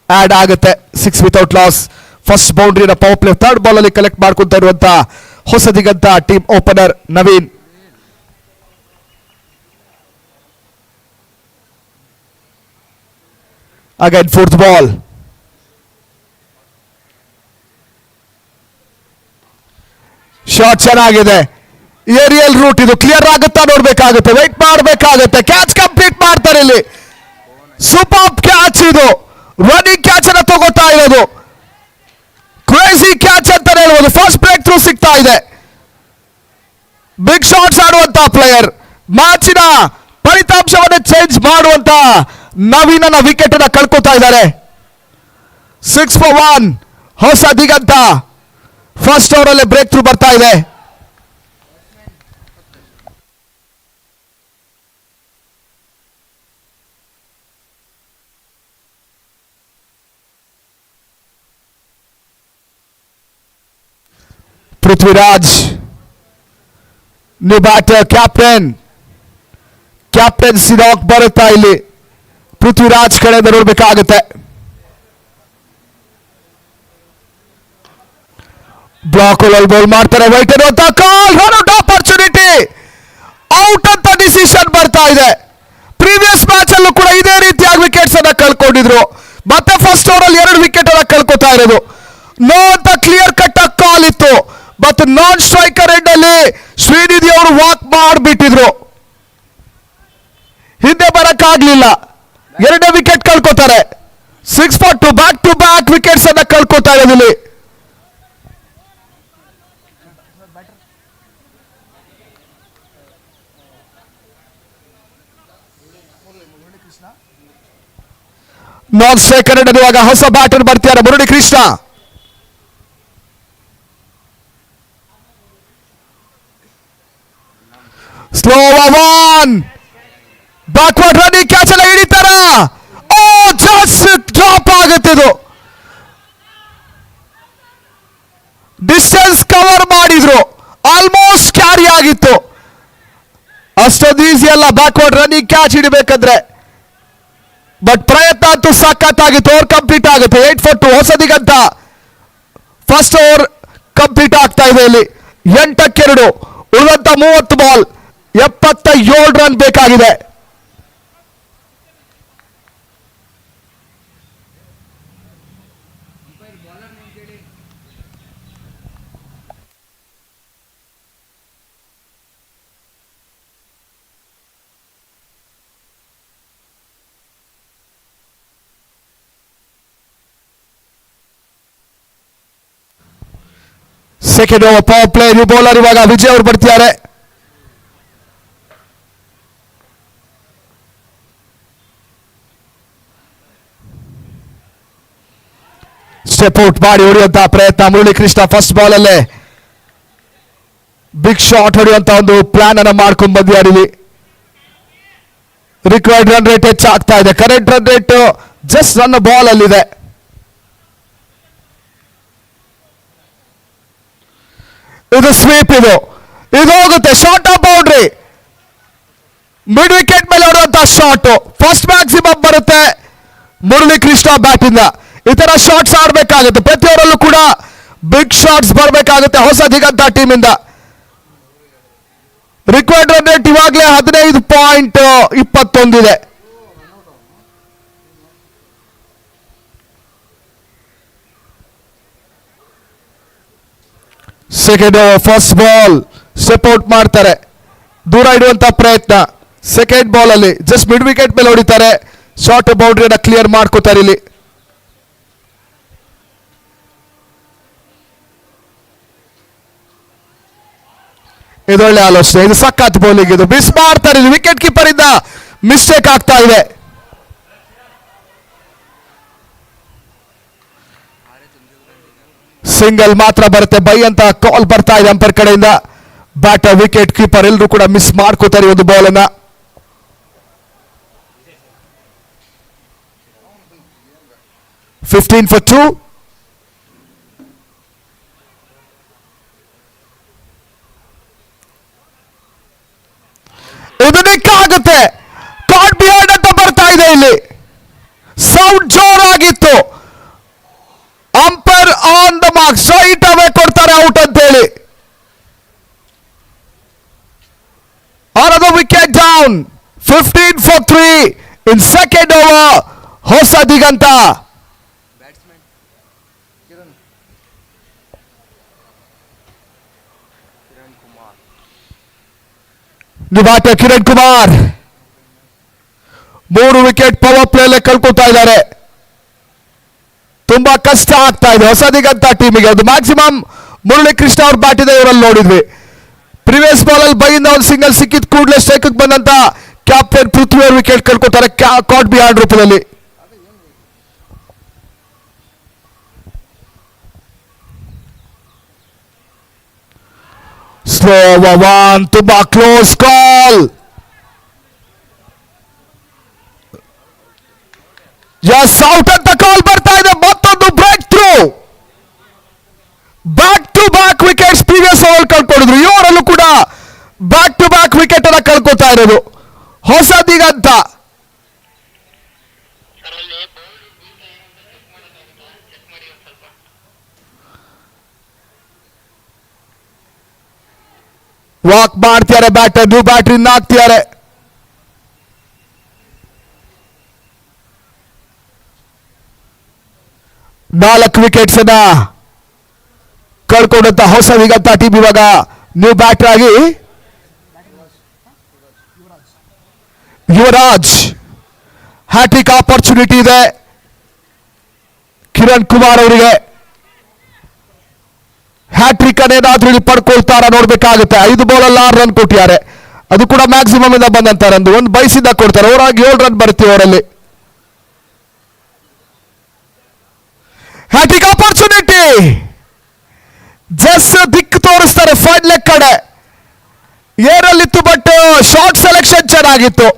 ಆಡ್ ಆಗುತ್ತೆ. 6 ವಿತೌಟ್ ಲಾಸ್. ಫಸ್ಟ್ ಬೌಂಡ್ರಿನ ಪವರ್ ಪ್ಲೇ ಥರ್ಡ್ ಬಾಲ್ ಅಲ್ಲಿ ಕಲೆಕ್ಟ್ ಮಾಡ್ಕೊಂತ ಇರುವಂತ Hosadiganta team opener Naveen. Again fourth ball. Shot ಚೆನ್ನಾಗಿದೆ, ಏರಿಯಲ್ ರೂಟ್, ಇದು ಕ್ಲಿಯರ್ ಆಗುತ್ತಾ ನೋಡ್ಬೇಕಾಗುತ್ತೆ, ವೆಯ್ಟ್ ಮಾಡಬೇಕಾಗುತ್ತೆ. ಕ್ಯಾಚ್ ಕಂಪ್ಲೀಟ್ ಮಾಡ್ತಾರೆ ಇಲ್ಲಿ. ಸೂಪರ್ ಕ್ಯಾಚ್ ಇದು, ರನ್ನಿಂಗ್ ಕ್ಯಾಚ್ ಅನ್ನ ತಗೋತಾ ಇರೋದು. ಕ್ರೇಜಿ ಕ್ಯಾಚ್ ಅಂತ ಹೇಳ್ಬೋದು. ಫಸ್ಟ್ ಬ್ರೇಕ್ ಥ್ರೂ ಸಿಗ್ತಾ ಇದೆ. ಬಿಗ್ ಶಾಟ್ಸ್ ಆಡುವಂತ ಪ್ಲೇಯರ್, ಮ್ಯಾಚಿನ ಫಲಿತಾಂಶವನ್ನು ಚೇಂಜ್ ಮಾಡುವಂತ ನವೀನನ ವಿಕೆಟ್ ಅನ್ನ ಕಳ್ಕೊತಾ ಇದ್ದಾರೆ. 6 for 1 ಹೊಸ ದಿಗಂತ. ಫಸ್ಟ್ ಓವರ್ ಅಲ್ಲಿ ಬ್ರೇಕ್ ಥ್ರೂ ಬರ್ತಾ ಇದೆ. Prithviraj new batter, captaincy rock ಬರುತ್ತಾ ಇಲ್ಲಿ. ಪೃಥ್ವಿರಾಜ್ ಕಡೆಯಿಂದ ನೋಡ್ಬೇಕಾಗುತ್ತೆ. ಬ್ಲಾಕ್ ಅಲ್ಲಿ ಬೌಲ್ ಮಾಡ್ತಾರೆ. ವೈಟ್ ಅನ್ನುವಂತ ಕಾಲ್, ರನ್ ಔಟ್ ಆಪರ್ಚುನಿಟಿ, ಔಟ್ ಅಂತ ಡಿಸಿಷನ್ ಬರ್ತಾ ಇದೆ. ಪ್ರೀವಿಯಸ್ ಮ್ಯಾಚ್ ಅಲ್ಲೂ ಕೂಡ ಇದೇ ರೀತಿಯಾಗಿ ವಿಕೆಟ್ಸ್ ಅನ್ನ ಕಳ್ಕೊಂಡಿದ್ರು. ಮತ್ತೆ ಫಸ್ಟ್ ಓವರ್ ಅಲ್ಲಿ 2 ವಿಕೆಟ್ ಅನ್ನ ಕಳ್ಕೊತಾ ಇರೋದು. ನೋ ಅಂತ ಕ್ಲಿಯರ್ ಕಟ್ ಕಾಲ್ ಇತ್ತು, ಮತ್ತು ನಾನ್ ಸ್ಟ್ರೈಕರ್ ಎಂಡ್ ಅಲ್ಲಿ ಶ್ರೀನಿಧಿ ಅವರು ವಾಕ್ ಮಾಡಿಬಿಟ್ಟಿದ್ರು. ಹಿಂದೆ ಬರಕ್ಕಾಗ್ಲಿಲ್ಲ, 2ನೇ ವಿಕೆಟ್ ಕಳ್ಕೊತಾರೆ. 6 for 2 back to back wickets ಅನ್ನ ಕಳ್ಕೊತಾ ಇರೋದಿಲ್ಲಿ. ನಾನ್ ಸ್ಟ್ರೈಕರ್ ಎಂಡ್ ಇವಾಗ ಹೊಸ ಬ್ಯಾಟರ್ ಬರ್ತಿದ್ದಾರೆ Murali Krishna. Slow one, backward running catch ಎಲ್ಲ ಹಿಡಿತಾರ. ಓ, ಜಸ್ಟ್ ಡ್ರಾಪ್ ಆಗುತ್ತೆ ಇದು. ಡಿಸ್ಟೆನ್ಸ್ ಕವರ್ ಮಾಡಿದ್ರು, ಆಲ್ಮೋಸ್ಟ್ ಕ್ಯಾರಿ ಆಗಿತ್ತು. ಅಷ್ಟೊಂದು ಈಸಿ ಅಲ್ಲ ಬ್ಯಾಕ್ವರ್ಡ್ ರನ್ನಿಂಗ್ ಕ್ಯಾಚ್ ಹಿಡಿಬೇಕಂದ್ರೆ, ಬಟ್ ಪ್ರಯತ್ನ ಅಂತೂ ಸಖತ್ತಾಗಿತ್ತು. ಓವರ್ ಕಂಪ್ಲೀಟ್ ಆಗುತ್ತೆ. 8 for 2 Hosadiganta. First over complete ಆಗ್ತಾ ಇದೆ ಇಲ್ಲಿ. 8ಕ್ಕೆ 2 ಉಳಿದಂತ 30 ಬಾಲ್, 77 ರನ್ ಬೇಕಾಗಿದೆ. Second over power play. New bowler ಇವಾಗ ವಿಜಯ್ ಅವರು ಬರ್ತಿದ್ದಾರೆ. ಸ್ಟೆಪ್ ಔಟ್ ಮಾಡಿ ಹೊಡೆಯುವಂತಹ ಪ್ರಯತ್ನ ಮುರಳಿ ಕೃಷ್ಣ. ಫಸ್ಟ್ ಬಾಲ್ ಅಲ್ಲೇ ಬಿಗ್ ಶಾಟ್ ಹೊಡೆಯುವಂತ ಒಂದು ಪ್ಲಾನ್ ಅನ್ನ ಮಾಡ್ಕೊಂಡು ಬಂದಿದ್ದಾರೆ ಇಲ್ಲಿ. ರಿಕ್ವೈರ್ಡ್ ರನ್ ರೇಟ್ ಹೆಚ್ಚಾಗ್ತಾ ಇದೆ. ಕರೆಂಟ್ ರನ್ ರೇಟ್ ಜಸ್ಟ್ ನನ್ನ ಬಾಲ್ ಅಲ್ಲಿದೆ. ಇದು ಸ್ವೀಪ್, ಇದು ಹೋಗುತ್ತೆ short of boundary. Mid wicket ಮೇಲೆ ಹೊಡೆದಂತಹ ಶಾಟ್ ಫಸ್ಟ್ ಮ್ಯಾಕ್ಸಿಮಮ್ ಬರುತ್ತೆ ಮುರಳಿ ಕೃಷ್ಣ ಬ್ಯಾಟ್ ಇಂದ. ಈ ತರ ಶಾಟ್ಸ್ ಆಡಬೇಕಾಗುತ್ತೆ, ಪ್ರತಿ ಓವರಲ್ಲೂ ಕೂಡ ಬಿಗ್ ಶಾಟ್ಸ್ ಬರಬೇಕಾಗುತ್ತೆ ಹೊಸ ದಿಗಂತ ಟೀಮ್ ಇಂದ. ರಿಕ್ವೈರ್ಡ್ ರನ್ ರೇಟ್ ಇವಾಗಲೇ 15.21 ಇದೆ. Second over first ball step out ಮಾಡ್ತಾರೆ, ದೂರ ಇಡುವಂತ ಪ್ರಯತ್ನ. ಸೆಕೆಂಡ್ ಬಾಲ್ ಅಲ್ಲಿ ಜಸ್ಟ್ ಮಿಡ್ ವಿಕೆಟ್ ಮೇಲೆ ಹೊಡಿತಾರೆ, ಶಾರ್ಟ್ ಬೌಂಡ್ರಿನ ಕ್ಲಿಯರ್ ಮಾಡ್ಕೋತಾರೆ ಇಲ್ಲಿ. ಇದೊಳ್ಳೆ ಆಲೋಚನೆ, ಇದು ಸಖತ್ ಬೌಲಿಂಗ್, ಇದು ಮಿಸ್ ಮಾಡ್ತಾರೆ ಇಲ್ಲಿ. ವಿಕೆಟ್ ಕೀಪರ್ ಇಂದ ಮಿಸ್ಟೇಕ್ ಆಗ್ತಾ ಇದೆ. ಸಿಂಗಲ್ ಮಾತ್ರ ಬರುತ್ತೆ, ಬೈ ಅಂತ ಕಾಲ್ ಬರ್ತಾ ಇದೆ ಅಂಪೈರ್ ಕಡೆಯಿಂದ. ಬ್ಯಾಟರ್ ವಿಕೆಟ್ ಕೀಪರ್ ಎಲ್ಲರೂ ಕೂಡ ಮಿಸ್ ಮಾಡ್ಕೋತಾರೆ ಒಂದು ಬಾಲ್ ಅನ್ನ. Fifteen for 2. ಇದು ನಿಕ್ ಆಗುತ್ತೆ, ಕಾಟ್ ಬಿಹೈಂಡ್ ಅಂತ ಬರ್ತಾ ಇದೆ ಇಲ್ಲಿ. ಸೌಂಡ್ ಜೋರಾಗಿತ್ತು. Umpire on the mark, straight away ಕೊಡ್ತಾರೆ ಔಟ್ ಅಂತ ಹೇಳಿ. Another wicket down. 15 for 3 in second over. Hosa Diganta. Batter Kiran Kumar 3 wicket power play ಕಳ್ಕೊತಾ ಇದ್ದಾರೆ. ತುಂಬಾ ಕಷ್ಟ ಆಗ್ತಾ ಇದೆ ಹೊಸ ದಿಗಂತ ಟೀಮಿಗೆ. ಅದು ಮ್ಯಾಕ್ಸಿಮಮ್ ಮುರಳಿ ಕೃಷ್ಣ ಅವ್ರ ಬ್ಯಾಟ್ ಇದೆ, ಇವರಲ್ಲಿ ನೋಡಿದ್ವಿ. ಪ್ರಿವಿಯಸ್ ಬಾಲ್ ಅಲ್ಲಿ ಬೈಯಿಂದ ಒಂದು ಸಿಂಗಲ್ ಸಿಕ್ಕಿದ ಕೂಡಲೇ ಸ್ಟ್ರೈಕ್ ಬಂದಂತ ಕ್ಯಾಪ್ಟನ್ ಪೃಥ್ವಿ ಅವರು ವಿಕೆಟ್ ಕಳ್ಕೊತಾರೆ ಕಾಟ್ ಬಿಹೈಂಡ್ ರೂಪದಲ್ಲಿ. ಸ್ಲೋ ಒನ್, ತುಂಬಾ ಕ್ಲೋಸ್ ಕಾಲ್. ಎಸ್ ಔಟ್ ಅಂತ ಕಾಲ್ ಬರ್ತಾ ಇದೆ. ಮತ್ತೊಂದು break through. Back to back wickets previous over ಕಳ್ಕೊಂಡಿದ್ರು, ಈ ಓವರಲ್ಲೂ ಕೂಡ ಬ್ಯಾಕ್ ಟು ಬ್ಯಾಕ್ ವಿಕೆಟ್ ಅನ್ನ ಕಳ್ಕೊತಾ ಇರೋದು ಹೊಸ ದಿಗಂತ. ವಾಕ್ ಮಾಡ್ತಿದ್ದಾರೆ ಬ್ಯಾಟರ್, ನ್ಯೂ ಬ್ಯಾಟ್ರಿ ಹಾಕ್ತಿದ್ದಾರೆ. ನಾಲ್ಕು ವಿಕೆಟ್ಸ್ ಅನ್ನ ಕಳ್ಕೊಂಡಂತ ಹೊಸ ದಿಗಂತ ಟೀಮ್ ಇವಾಗ ನ್ಯೂ ಬ್ಯಾಟರ್ ಆಗಿ ಯುವರಾಜ್. ಹ್ಯಾಟ್ರಿಕ್ ಆಪರ್ಚುನಿಟಿ ಇದೆ ಕಿರಣ್ ಕುಮಾರ್ ಅವರಿಗೆ. ಹ್ಯಾಟ್ರಿಕ್ ಅನ್ನೇನಾದ್ರೂ ಇಲ್ಲಿ ಪಡ್ಕೊಳ್ತಾರ ನೋಡ್ಬೇಕಾಗುತ್ತೆ. 5 ಬಾಲ್ ಅಲ್ಲಿ 6 ರನ್ ಕೊಟ್ಟಿದ್ದಾರೆ, ಅದು ಕೂಡ ಮ್ಯಾಕ್ಸಿಮಮ್ ಇಂದ ಬಂದಂತ ರನ್. ಒಂದು ಬೈಸಿಂದ ಕೊಡ್ತಾರೆ, ಅವರಾಗಿ 7 ರನ್ ಬರ್ತೀವಿ ಅವರಲ್ಲಿ. ಹ್ಯಾಟ್ರಿಕ್ ಆಪರ್ಚುನಿಟಿ, ಜಸ್ಟ್ ದಿಕ್ಕು ತೋರಿಸ್ತಾರೆ ಫೈನ್ ಲೆಗ್ ಕಡೆ. ಏರಲ್ಲಿತ್ತು ಬಟ್ ಶಾರ್ಟ್ ಸೆಲೆಕ್ಷನ್ ಚೆನ್ನಾಗಿತ್ತು.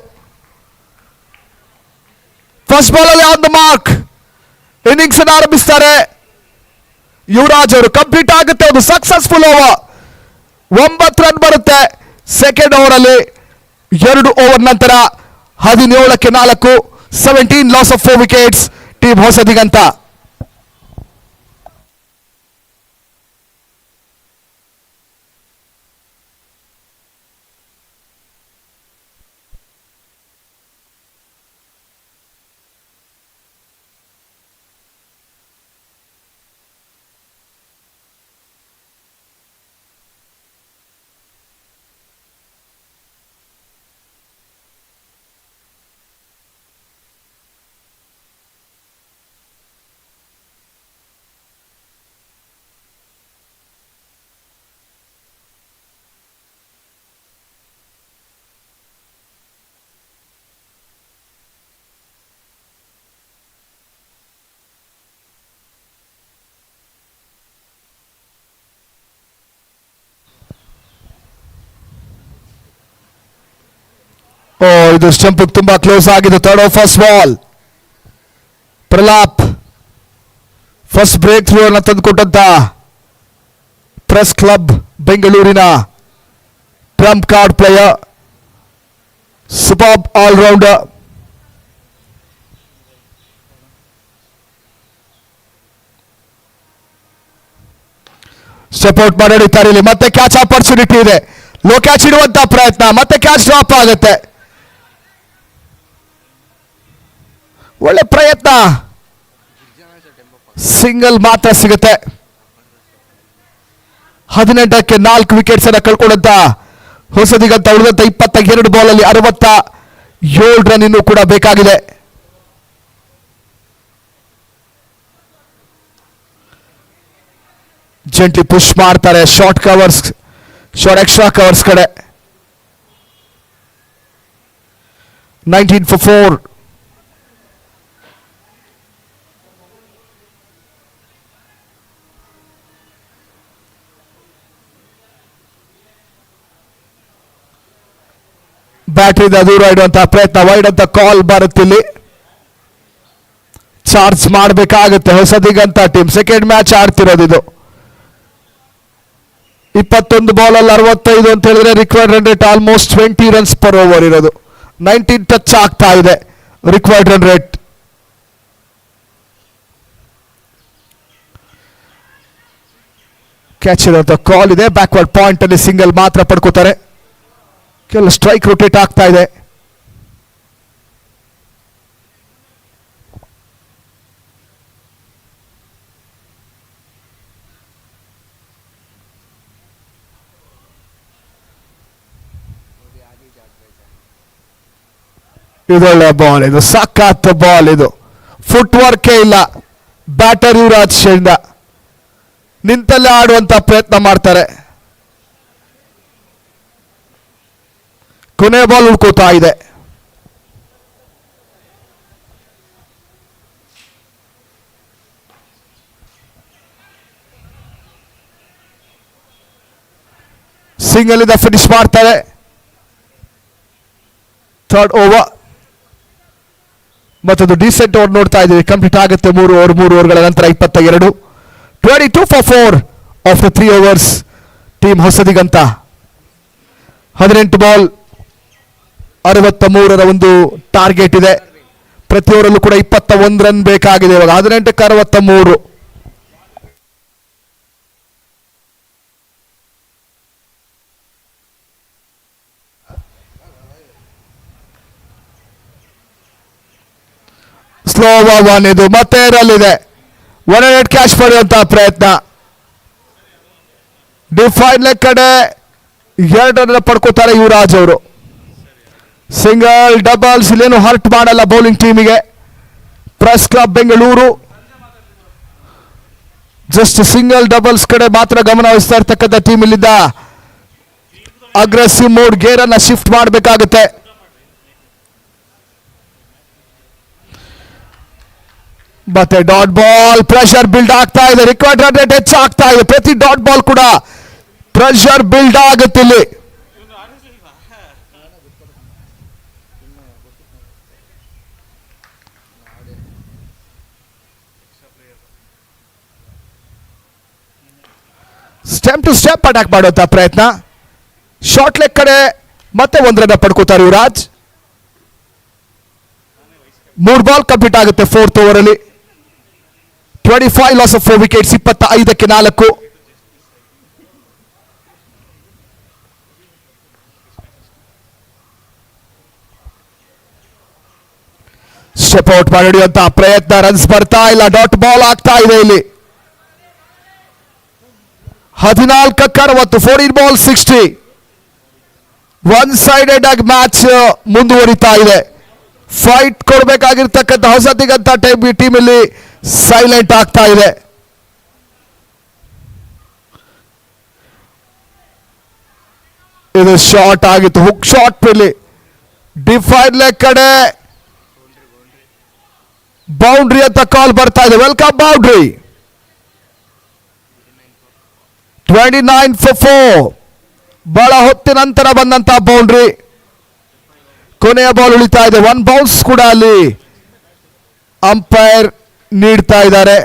ಫಸ್ಟ್ ಬಾಲ್ ಅಲ್ಲಿ ಆನ್ ದ ಮಾರ್ಕ್ ಇನ್ನಿಂಗ್ಸ್ ಅನ್ನು ಆರಂಭಿಸ್ತಾರೆ ಯುವರಾಜ್ ಅವರು. ಕಂಪ್ಲೀಟ್ ಆಗುತ್ತೆ, ಒಂದು ಸಕ್ಸಸ್ಫುಲ್ ಓವರ್. 9 ರನ್ ಬರುತ್ತೆ ಸೆಕೆಂಡ್ ಓವರ್ ಅಲ್ಲಿ. 2 ಓವರ್ ನಂತರ 17ಕ್ಕೆ 4, 17 loss of 4 wickets team Hosa Diganta. ಇದು ಸ್ಟಂಪ್ ತುಂಬಾ ಕ್ಲೋಸ್ ಆಗಿದೆ. Third of first ball. ಪ್ರಲಾಪ್ ಫಸ್ಟ್ ಬ್ರೇಕ್ ಥ್ರೂ ಅನ್ನು ತಂದುಕೊಟ್ಟಂತ ಪ್ರೆಸ್ ಕ್ಲಬ್ ಬೆಂಗಳೂರಿನ trump card player, super all rounder. Support ಮಾಡಿದ್ದಾರೆ ಇಲ್ಲಿ. ಮತ್ತೆ ಕ್ಯಾಚ್ ಆಪರ್ಚುನಿಟಿ ಇದೆ. ಲೋ ಕ್ಯಾಚ್ ಇಡುವಂತ ಪ್ರಯತ್ನ, ಮತ್ತೆ ಕ್ಯಾಚ್ ಡ್ರಾಪ್ ಆಗುತ್ತೆ. ಒಳ್ಳೆ ಪ್ರಯತ್ನ, ಸಿಂಗಲ್ ಮಾತ್ರ ಸಿಗುತ್ತೆ. 18ಕ್ಕೆ 4 ವಿಕೆಟ್ಸ್ ಅನ್ನ ಕಳ್ಕೊಂಡಂತ ಹೊಸದಿಗಂತ ಉಳಿದಂತ 22 ಬಾಲ್ ಅಲ್ಲಿ 67 ರನ್ ಇನ್ನೂ ಕೂಡ ಬೇಕಾಗಿದೆ. ಜೆಂಟ್ಲಿ ಪುಷ್ ಮಾಡ್ತಾರೆ short covers, short extra covers ಕಡೆ. 19 for 4. ಬ್ಯಾಟ್ರಿಯಿಂದ ದೂರ ಇಡುವಂತಹ ಪ್ರಯತ್ನ, ವೈಡ್ ಅಂತ ಕಾಲ್ ಬರುತ್ತಿಲ್ಲಿ. ಚಾರ್ಜ್ ಮಾಡಬೇಕಾಗುತ್ತೆ ಹೊಸದಿಗಂತ ಟೀಮ್. ಸೆಕೆಂಡ್ ಮ್ಯಾಚ್ ಆಡ್ತಿರೋದು ಇದು. 21 ಬಾಲ್ ಅಲ್ಲಿ 65 ಅಂತ ಹೇಳಿದ್ರೆ required run rate almost 20 runs per over ಇರೋದು. 19 ಟಚ್ ಆಗ್ತಾ ಇದೆ ರಿಕ್ವೈರ್ಡ್ ರನ್ ರೇಟ್. ಕ್ಯಾಚ್ ಇರುವಂತ ಕಾಲ್ ಇದೆ. ಬ್ಯಾಕ್ವರ್ಡ್ ಪಾಯಿಂಟ್ ಅಲ್ಲಿ ಸಿಂಗಲ್ ಮಾತ್ರ ಪಡ್ಕೋತಾರೆ. ಕೆಲವು ಸ್ಟ್ರೈಕ್ ರೊಟೇಟ್ ಆಗ್ತಾ ಇದೆ. ಇದೊಳ್ಳೆ ಬಾಲ್, ಇದು ಸಖತ್ ಬಾಲ್. ಇದು ಫುಟ್ ವರ್ಕೇ ಇಲ್ಲ ಬ್ಯಾಟರ್ ಯುವರಾಜ್ ಶೇಂದ. ನಿಂತಲ್ಲೇ ಆಡುವಂತ ಪ್ರಯತ್ನ ಮಾಡ್ತಾರೆ. ಕೊನೆ ಬಾಲ್ ಉಳ್ಕೋತಾ ಇದೆ. ಸಿಂಗಲ್ ಇಂದ ಫಿನಿಶ್ ಮಾಡ್ತಾರೆ. ಥರ್ಡ್ ಓವರ್ ಮತ್ತೊಂದು ಡೀಸೆಂಟ್ ಓವರ್ ನೋಡ್ತಾ ಇದ್ದೀವಿ. ಕಂಪ್ಲೀಟ್ ಆಗುತ್ತೆ 3 ಓವರ್ಗಳ ನಂತರ 22. 22 for 4 after 3 overs. Team Hosadiganta 18 ball 63 ಒಂದು ಟಾರ್ಗೆಟ್ ಇದೆ. ಪ್ರತಿ ಓವರಲ್ಲೂ ಕೂಡ 21 ರನ್ ಬೇಕಾಗಿದೆ. ಇವಾಗ 18ಕ್ಕೆ 63. ಸ್ಲೋ ಒನ್, ಇದು ಮತ್ತೆ ರನ್ ಇದೆ. 100 ಕ್ಯಾಚ್ ಪಡೆಯುವಂತಹ ಪ್ರಯತ್ನ. ಡಿಫೈನ್ ಲೆಗ್ ಕಡೆ 2 ರನ್ ಪಡ್ಕೋತಾರೆ ಯುವರಾಜ್ ಅವರು. ಸಿಂಗಲ್ ಡಬಲ್ಸ್ ಇಲ್ಲೇನು ಹರ್ಟ್ ಮಾಡಲ್ಲ ಬೌಲಿಂಗ್ ಟೀಮಿಗೆ. Press club Bengaluru just single doubles ಕಡೆ ಮಾತ್ರ ಗಮನ ವಹಿಸ್ತಾ ಇರ್ತಕ್ಕಂಥ ಟೀಮ್. ಇಲ್ಲಿಂದ ಅಗ್ರೆಸಿವ್ ಮೋಡ್ ಗೇರ್ ಅನ್ನ ಶಿಫ್ಟ್ ಮಾಡಬೇಕಾಗುತ್ತೆ. ಮತ್ತೆ ಡಾಟ್ ಬಾಲ್, ಪ್ರೆಷರ್ ಬಿಲ್ಡ್ ಆಗ್ತಾ ಇದೆ. ರಿಕ್ವೈರ್ಡ್ ರನ್ ರೇಟ್ ಹೆಚ್ಚಾಗ್ತಾ ಇದೆ. ಪ್ರತಿ ಡಾಟ್ ಬಾಲ್ ಕೂಡ ಪ್ರೆಷರ್ ಬಿಲ್ಡ್ ಆಗುತ್ತೆ ಇಲ್ಲಿ. ಸ್ಟೆಪ್ ಟು ಸ್ಟೆಪ್ ಅಟ್ಯಾಕ್ ಮಾಡುವಂತ ಪ್ರಯತ್ನ. ಶಾರ್ಟ್ ಲೆಗ್ ಕಡೆ ಮತ್ತೆ 1 ರನ್ ಪಡ್ಕೋತಾರೆ ಯುವರಾಜ್. 3 ಬಾಲ್ ಕಂಪ್ಲೀಟ್ ಆಗುತ್ತೆ 4th ಓವರ್ ಅಲ್ಲಿ. 25 ಲಾಸ್ ಆಫ್ 4 ವಿಕೆಟ್ಸ್. 25ಕ್ಕೆ 4. ಸ್ಟೆಪ್ ಔಟ್ ಮಾಡಿ ಹಿಡಿಯುವಂತಹ ಪ್ರಯತ್ನ. ರನ್ಸ್ ಬರ್ತಾ ಇಲ್ಲ. ಡಾಟ್ ಬಾಲ್ ಆಗ್ತಾ ಇದೆ ಇಲ್ಲಿ. 14ಕ್ಕೆ 60. 14 ಬಾಲ್ 60. ಒನ್ ಸೈಡೆಡ್ ಆಗಿ ಮ್ಯಾಚ್ ಮುಂದುವರಿತಾ ಇದೆ. ಫೈಟ್ ಕೊಡಬೇಕಾಗಿರ್ತಕ್ಕಂಥ ಹೊಸದಿಗಂತ ಟೀಮ್ ಇಲ್ಲಿ ಸೈಲೆಂಟ್ ಆಗ್ತಾ ಇದೆ. ಇದು ಶಾರ್ಟ್ ಆಗಿತ್ತು, ಹುಕ್ ಶಾರ್ಟ್ ಮೇಲೆ. ಡಿಫೈನ್ ಲೆಗ್ ಕಡೆ ಬೌಂಡ್ರಿ ಅಂತ ಕಾಲ್ ಬರ್ತಾ ಇದೆ. Welcome boundary. 29 for 4. ಬಹಳ ಹೊತ್ತಿನ ನಂತರ ಬಂದಂತಹ ಬೌಂಡ್ರಿ. ಕೊನೆಯ ಬಾಲ್ ಉಳಿತಾ ಇದೆ. 1 ಬೌನ್ಸ್ ಕೂಡ ಅಲ್ಲಿ ಅಂಪೈರ್ ನೀಡ್ತಾ ಇದ್ದಾರೆ.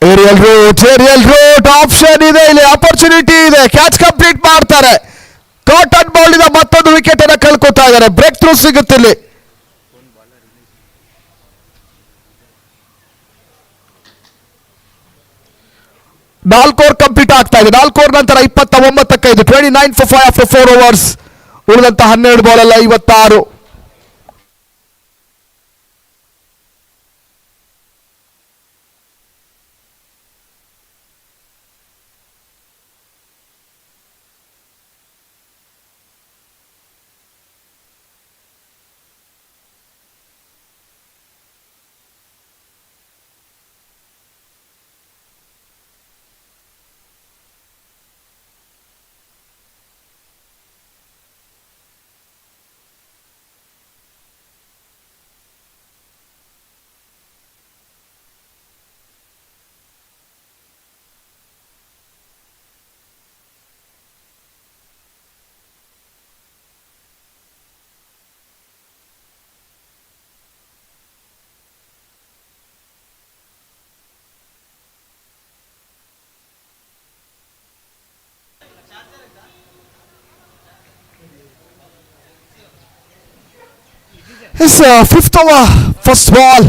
ಏರಿಯಲ್ ರೂಟ್ ಆಪ್ಷನ್ ಇದೆ, ಇಲ್ಲಿ ಅಪರ್ಚುನಿಟಿ ಇದೆ, ಕ್ಯಾಚ್ ಕಂಪ್ಲೀಟ್ ಮಾಡ್ತಾರೆ. ಕಾಟನ್ ಬಾಲ್ ಇಂದ ಮತ್ತೊಂದು ವಿಕೆಟ್ ಅನ್ನ ಕಳ್ಕೊತಾ ಇದ್ದಾರೆ. ಬ್ರೇಕ್ ಥ್ರೂ ಸಿಗುತ್ತೆ ಇಲ್ಲಿ. ನಾಲ್ಕು ಓವರ್ ಕಂಪ್ಲೀಟ್ ಆಗ್ತಾ ಇದೆ. 4 ಓವರ್ ನಂತರ 29-5, 29 for 5 after 4 overs. ಉಳಿದಂತ 12 ಬಾಲ್ ಅಲ್ಲ 56. It's fifth over, first ball.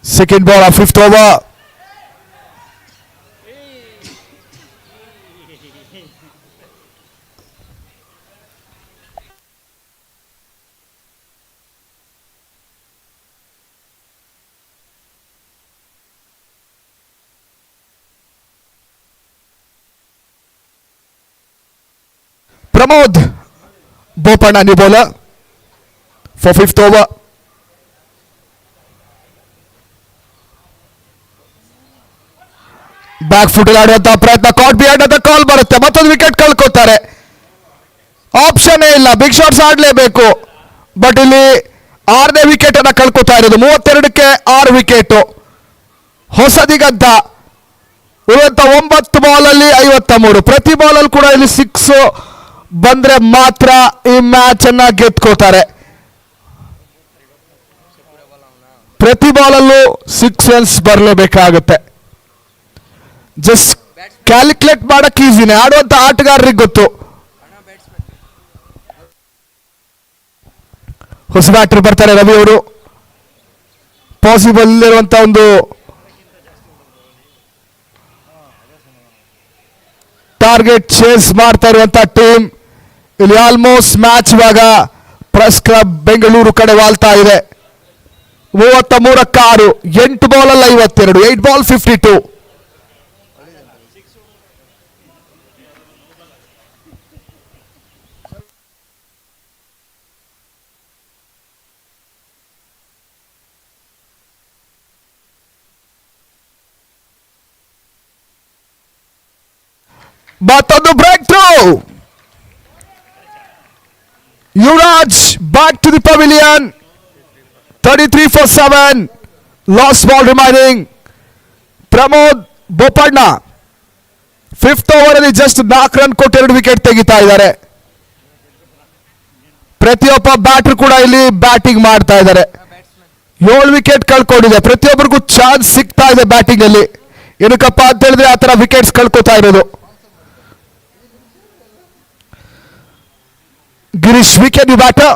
Second ball of fifth over. Pramod Bopana new bowler for fifth over. Back foot ಆಡುವಂತಹ ಪ್ರಯತ್ನ, ಕಾಟ್ ಬಿಹೈಂಡ್ ಅಂತ ಕಾಲ್ ಬರುತ್ತೆ. ಮತ್ತೊಂದು ವಿಕೆಟ್ ಕಳ್ಕೊತಾರೆ. ಆಪ್ಷನ್ ಇಲ್ಲ, ಬಿಗ್ ಶಾಟ್ಸ್ ಆಡಲೇಬೇಕು. ಬಟ್ ಇಲ್ಲಿ 6ನೇ ವಿಕೆಟ್ ಅನ್ನ ಕಳ್ಕೊತಾ ಇರೋದು. 32ಕ್ಕೆ 6 ವಿಕೆಟ್. ಹೊಸದಿಗಂತ ಉಳಿದಂತ 9 ಬಾಲ್ ಅಲ್ಲಿ 53. ಪ್ರತಿ ಬಾಲ್ ಅಲ್ಲಿ ಕೂಡ ಇಲ್ಲಿ 6 ಬಂದ್ರೆ ಮಾತ್ರ ಈ ಮ್ಯಾಚ್ ಅನ್ನ ಗೆದ್ಕೋತಾರೆ. ಪ್ರತಿ ಬಾಲ್ ಅಲ್ಲೂ 6 ರನ್ಸ್ ಬರಲೇಬೇಕಾಗುತ್ತೆ. ಜಸ್ಟ್ ಕ್ಯಾಲ್ಕುಲೇಟ್ ಮಾಡಕ್ ಈಸಿನೇ, ಆಡುವಂತ ಆಟಗಾರರಿಗೆ ಗೊತ್ತು. ಹೊಸ ಬ್ಯಾಟರ್ ಬರ್ತಾರೆ ರವಿ ಅವರು. ಪಾಸಿಬಲ್ ಇರುವಂತ ಒಂದು ಟಾರ್ಗೆಟ್ ಚೇಸ್ ಮಾಡ್ತಾ ಇರುವಂತ ಟೀಮ್. ಇಲ್ಲಿ ಆಲ್ಮೋಸ್ಟ್ ಮ್ಯಾಚ್ ಇವಾಗ ಪ್ರೆಸ್ ಕ್ಲಬ್ ಬೆಂಗಳೂರು ಕಡೆ ವಾಲ್ತಾ ಇದೆ. 33ಕ್ಕೆ 6, 8 ಬಾಲ್ ಅಲ್ಲಿ 52, 8 ಬಾಲ್ 52. ಮತ್ತೊಂದು break through. Yuvraj back to the pavilion. 33 for 7. Last ball remaining. Pramod Bopanna 5th over ಅಲ್ಲಿ ಜಸ್ಟ್ 4 ರನ್ ಕೊಟ್ಟು 2 ವಿಕೆಟ್ ತೆಗಿತಾ ಇದ್ದಾರೆ. ಪ್ರತಿಯೊಬ್ಬ ಬ್ಯಾಟರ್ ಕೂಡ ಇಲ್ಲಿ ಬ್ಯಾಟಿಂಗ್ ಮಾಡ್ತಾ ಇದ್ದಾರೆ. 7 ವಿಕೆಟ್ ಕಳ್ಕೊಂಡಿದೆ. ಪ್ರತಿಯೊಬ್ಬರಿಗೂ ಚಾನ್ಸ್ ಸಿಗ್ತಾ ಇದೆ ಬ್ಯಾಟಿಂಗ್ ಅಲ್ಲಿ. ಏನಕ್ಕಪ್ಪ ಅಂತ ಹೇಳಿದ್ರೆ ಆ ತರ ವಿಕೆಟ್ಸ್ ಕಳ್ಕೊತಾ ಇರೋದು. ಗಿರೀಶ್ ವಿಕೆಟ್ ಯು ಬ್ಯಾಟರ್.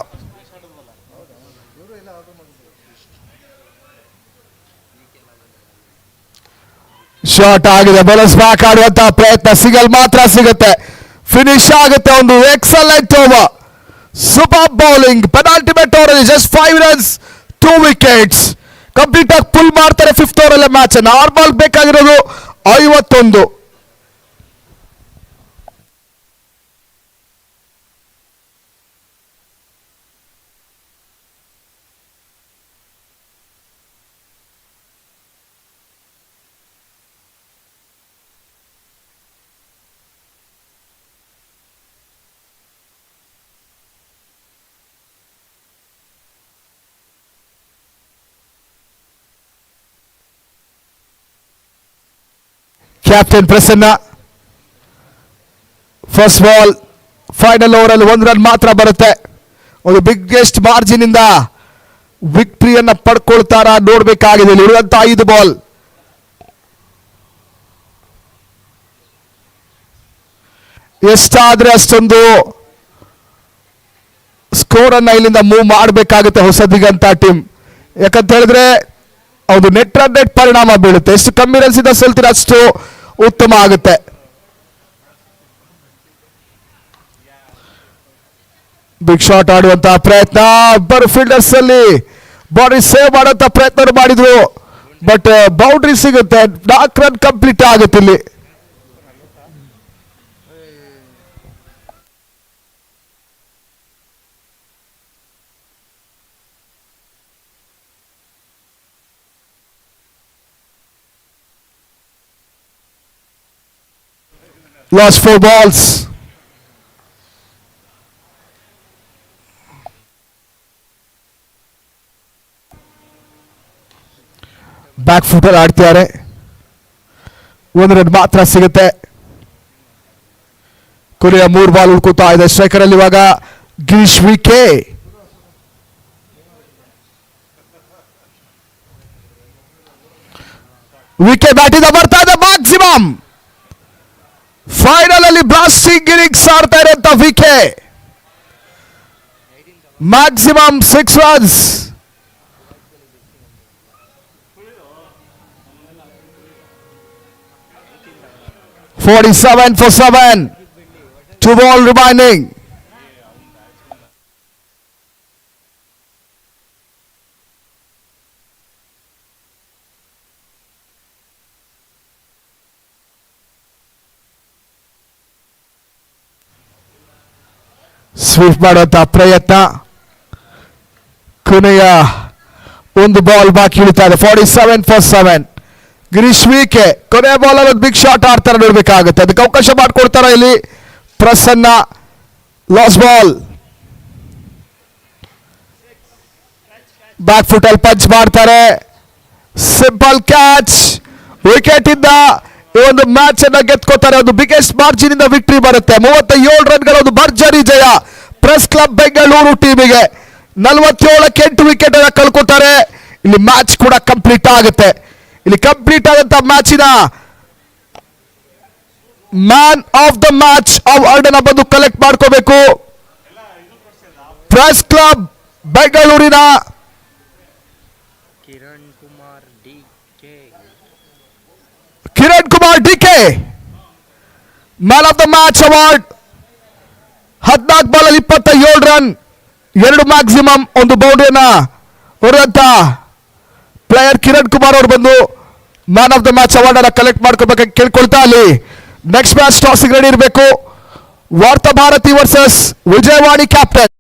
ಶಾರ್ಟ್ ಆಗಿದೆ. ಬೌಲರ್ಸ್ ಬ್ಯಾಕ್ ಆಡುವಂತಹ ಪ್ರಯತ್ನ, ಸಿಗಲ್ ಮಾತ್ರ ಸಿಗುತ್ತೆ. ಫಿನಿಶ್ ಆಗುತ್ತೆ. ಒಂದು excellent over, super bowling. Penultimate over ಅಲ್ಲಿ ಜಸ್ಟ್ 5 ರನ್ಸ್ 2 ವಿಕೆಟ್ಸ್ ಕಂಪ್ಲೀಟ್ ಆಗಿ ಪುಲ್ ಮಾಡ್ತಾರೆ 5th ಓವರ್ ಅಲ್ಲೇ ಮ್ಯಾಚ್ ಅನ್ನು. 6 ಬಾಲ್ ಬೇಕಾಗಿರೋದು 51. Captain Prasanna. First ball final over ಅಲ್ಲಿ 1 ರನ್ ಮಾತ್ರ ಬರುತ್ತೆ. ಒಂದು ಬಿಗ್ಗೆಸ್ಟ್ ಮಾರ್ಜಿನ್ ಇಂದ ವಿಕ್ಟರಿಯನ್ನ ಪಡ್ಕೊಳ್ತಾರ ನೋಡ್ಬೇಕಾಗಿದೆ. ಇರುವಂತ 5 ಬಾಲ್. ಎಷ್ಟಾದ್ರೆ ಅಷ್ಟೊಂದು ಸ್ಕೋರ್ ಅನ್ನ ಇಲ್ಲಿಂದ ಮೂವ್ ಮಾಡಬೇಕಾಗುತ್ತೆ ಹೊಸದಿಗಂತ ಟೀಮ್. ಯಾಕಂತ ಹೇಳಿದ್ರೆ ಅದು ನೆಟ್ ಪರಿಣಾಮ ಬೀಳುತ್ತೆ. ಎಷ್ಟು ಕಮ್ಮಿ ರನ್ಸ್ ಇಂದ ಸೋಲ್ತೀರ ಅಷ್ಟು ಉತ್ತಮ ಆಗುತ್ತೆ. ಬಿಗ್ ಶಾಟ್ ಆಡುವಂತಹ ಪ್ರಯತ್ನ. ಇಬ್ಬರು ಫೀಲ್ಡರ್ಸ್ ಅಲ್ಲಿ ಬಾಡಿ ಸೇವ್ ಮಾಡುವಂತ ಪ್ರಯತ್ನ ಮಾಡಿದ್ರು, ಬಟ್ ಬೌಂಡ್ರಿ ಸಿಗುತ್ತೆ. 4 ರನ್ ಕಂಪ್ಲೀಟ್ ಆಗುತ್ತೆ ಇಲ್ಲಿ. Lost 4 balls. ಬ್ಯಾಕ್ ಫುಟರ್ ಆಡ್ತಿದ್ದಾರೆ. 1 ರನ್ ಮಾತ್ರ ಸಿಗುತ್ತೆ. ಕೊನೆಯ 3 ಬಾಲ್ ಉಳ್ಕೋತಾ ಇದೆ. ಸ್ಟ್ರೈಕರ್ ಅಲ್ಲಿ ಇವಾಗ ಗಿರೀಶ್ ವಿಕೆ. ವಿಕೆ ಬ್ಯಾಟಿಂದ ಬರ್ತಾ ಇದೆ. ಮ್ಯಾಕ್ಸಿಮಮ್ ಫೈನಲ್ ಅಲ್ಲಿ ಬ್ಲಾಸ್ಟಿಂಗ್ ಇನ್ನಿಂಗ್ಸ್ ಆಡ್ತಾ ಇರುವಂತ VK. Maximum 6 runs. (47 for 7). 2 ball remaining. Sweep ಮಾಡುವಂತಹ ಪ್ರಯತ್ನ. ಕೊನೆಯ 1 ಬಾಲ್ ಬಾಕಿ ಉಳಿತಾ ಇದೆ. 47 for 7. ಗಿರೀಶ್ ವಿಕೆ ಕೊನೆಯ ಬಾಲ್ ಅಲ್ಲಿ ಬಿಗ್ ಶಾಟ್ ಆಡ್ತಾರೆ ನೋಡ್ಬೇಕಾಗುತ್ತೆ. ಅದಕ್ಕೆ ಅವಕಾಶ ಮಾಡಿಕೊಡ್ತಾರ ಇಲ್ಲಿ Prasanna. Loss ball. Back foot ಅಲ್ಲಿ ಪಂಚ್ ಮಾಡ್ತಾರೆ. Simple catch. ವಿಕೆಟ್ ಇಂದ ಈ ಒಂದು ಮ್ಯಾಚ್ ಅನ್ನ ಗೆದ್ಕೋತಾರೆ. ಒಂದು ಬಿಗ್ಗೆಸ್ಟ್ ಮಾರ್ಜಿನ್ ಇಂದ ವಿಕ್ಟರಿ ಬರುತ್ತೆ. 37 ರನ್ಗಳ ಒಂದು ಭರ್ಜರಿ ಜಯ ಪ್ರೆಸ್ ಕ್ಲಬ್ ಬೆಂಗಳೂರು ಟೀಮಿಗೆ. 47ಕ್ಕೆ 8 ವಿಕೆಟ್ ಅನ್ನ ಕಳ್ಕೊತಾರೆ. ಇಲ್ಲಿ ಮ್ಯಾಚ್ ಕೂಡ ಕಂಪ್ಲೀಟ್ ಆಗುತ್ತೆ. ಇಲ್ಲಿ ಕಂಪ್ಲೀಟ್ ಆದಂತ ಮ್ಯಾಚಿನ man of the match award ಅನ್ನ ಬಂದು ಕಲೆಕ್ಟ್ ಮಾಡ್ಕೋಬೇಕು. ಪ್ರೆಸ್ ಕ್ಲಬ್ ಬೆಂಗಳೂರಿನ Kiran Kumar DK man of the match award. 14 ball ಅಲ್ಲಿ 27 ರನ್, 2 ಮ್ಯಾಕ್ಸಿಮಮ್, 1 ಬೌಂಡ್ರಿಯನ್ನ ಹೊಡೆದಂತ ಪ್ಲೇಯರ್ ಕಿರಣ್ ಕುಮಾರ್ ಅವರು ಬಂದು man of the match award ಅನ್ನ ಕಲೆಕ್ಟ್ ಮಾಡ್ಕೋಬೇಕಂತ ಕೇಳ್ಕೊಳ್ತಾ ಅಲ್ಲಿ ನೆಕ್ಸ್ಟ್ ಮ್ಯಾಚ್ ಟಾಸಿಗೆ ರೆಡಿ ಇರಬೇಕು. ವಾರ್ತಾ ಭಾರತಿ ವರ್ಸಸ್ ವಿಜಯವಾಣಿ ಕ್ಯಾಪ್ಟನ್.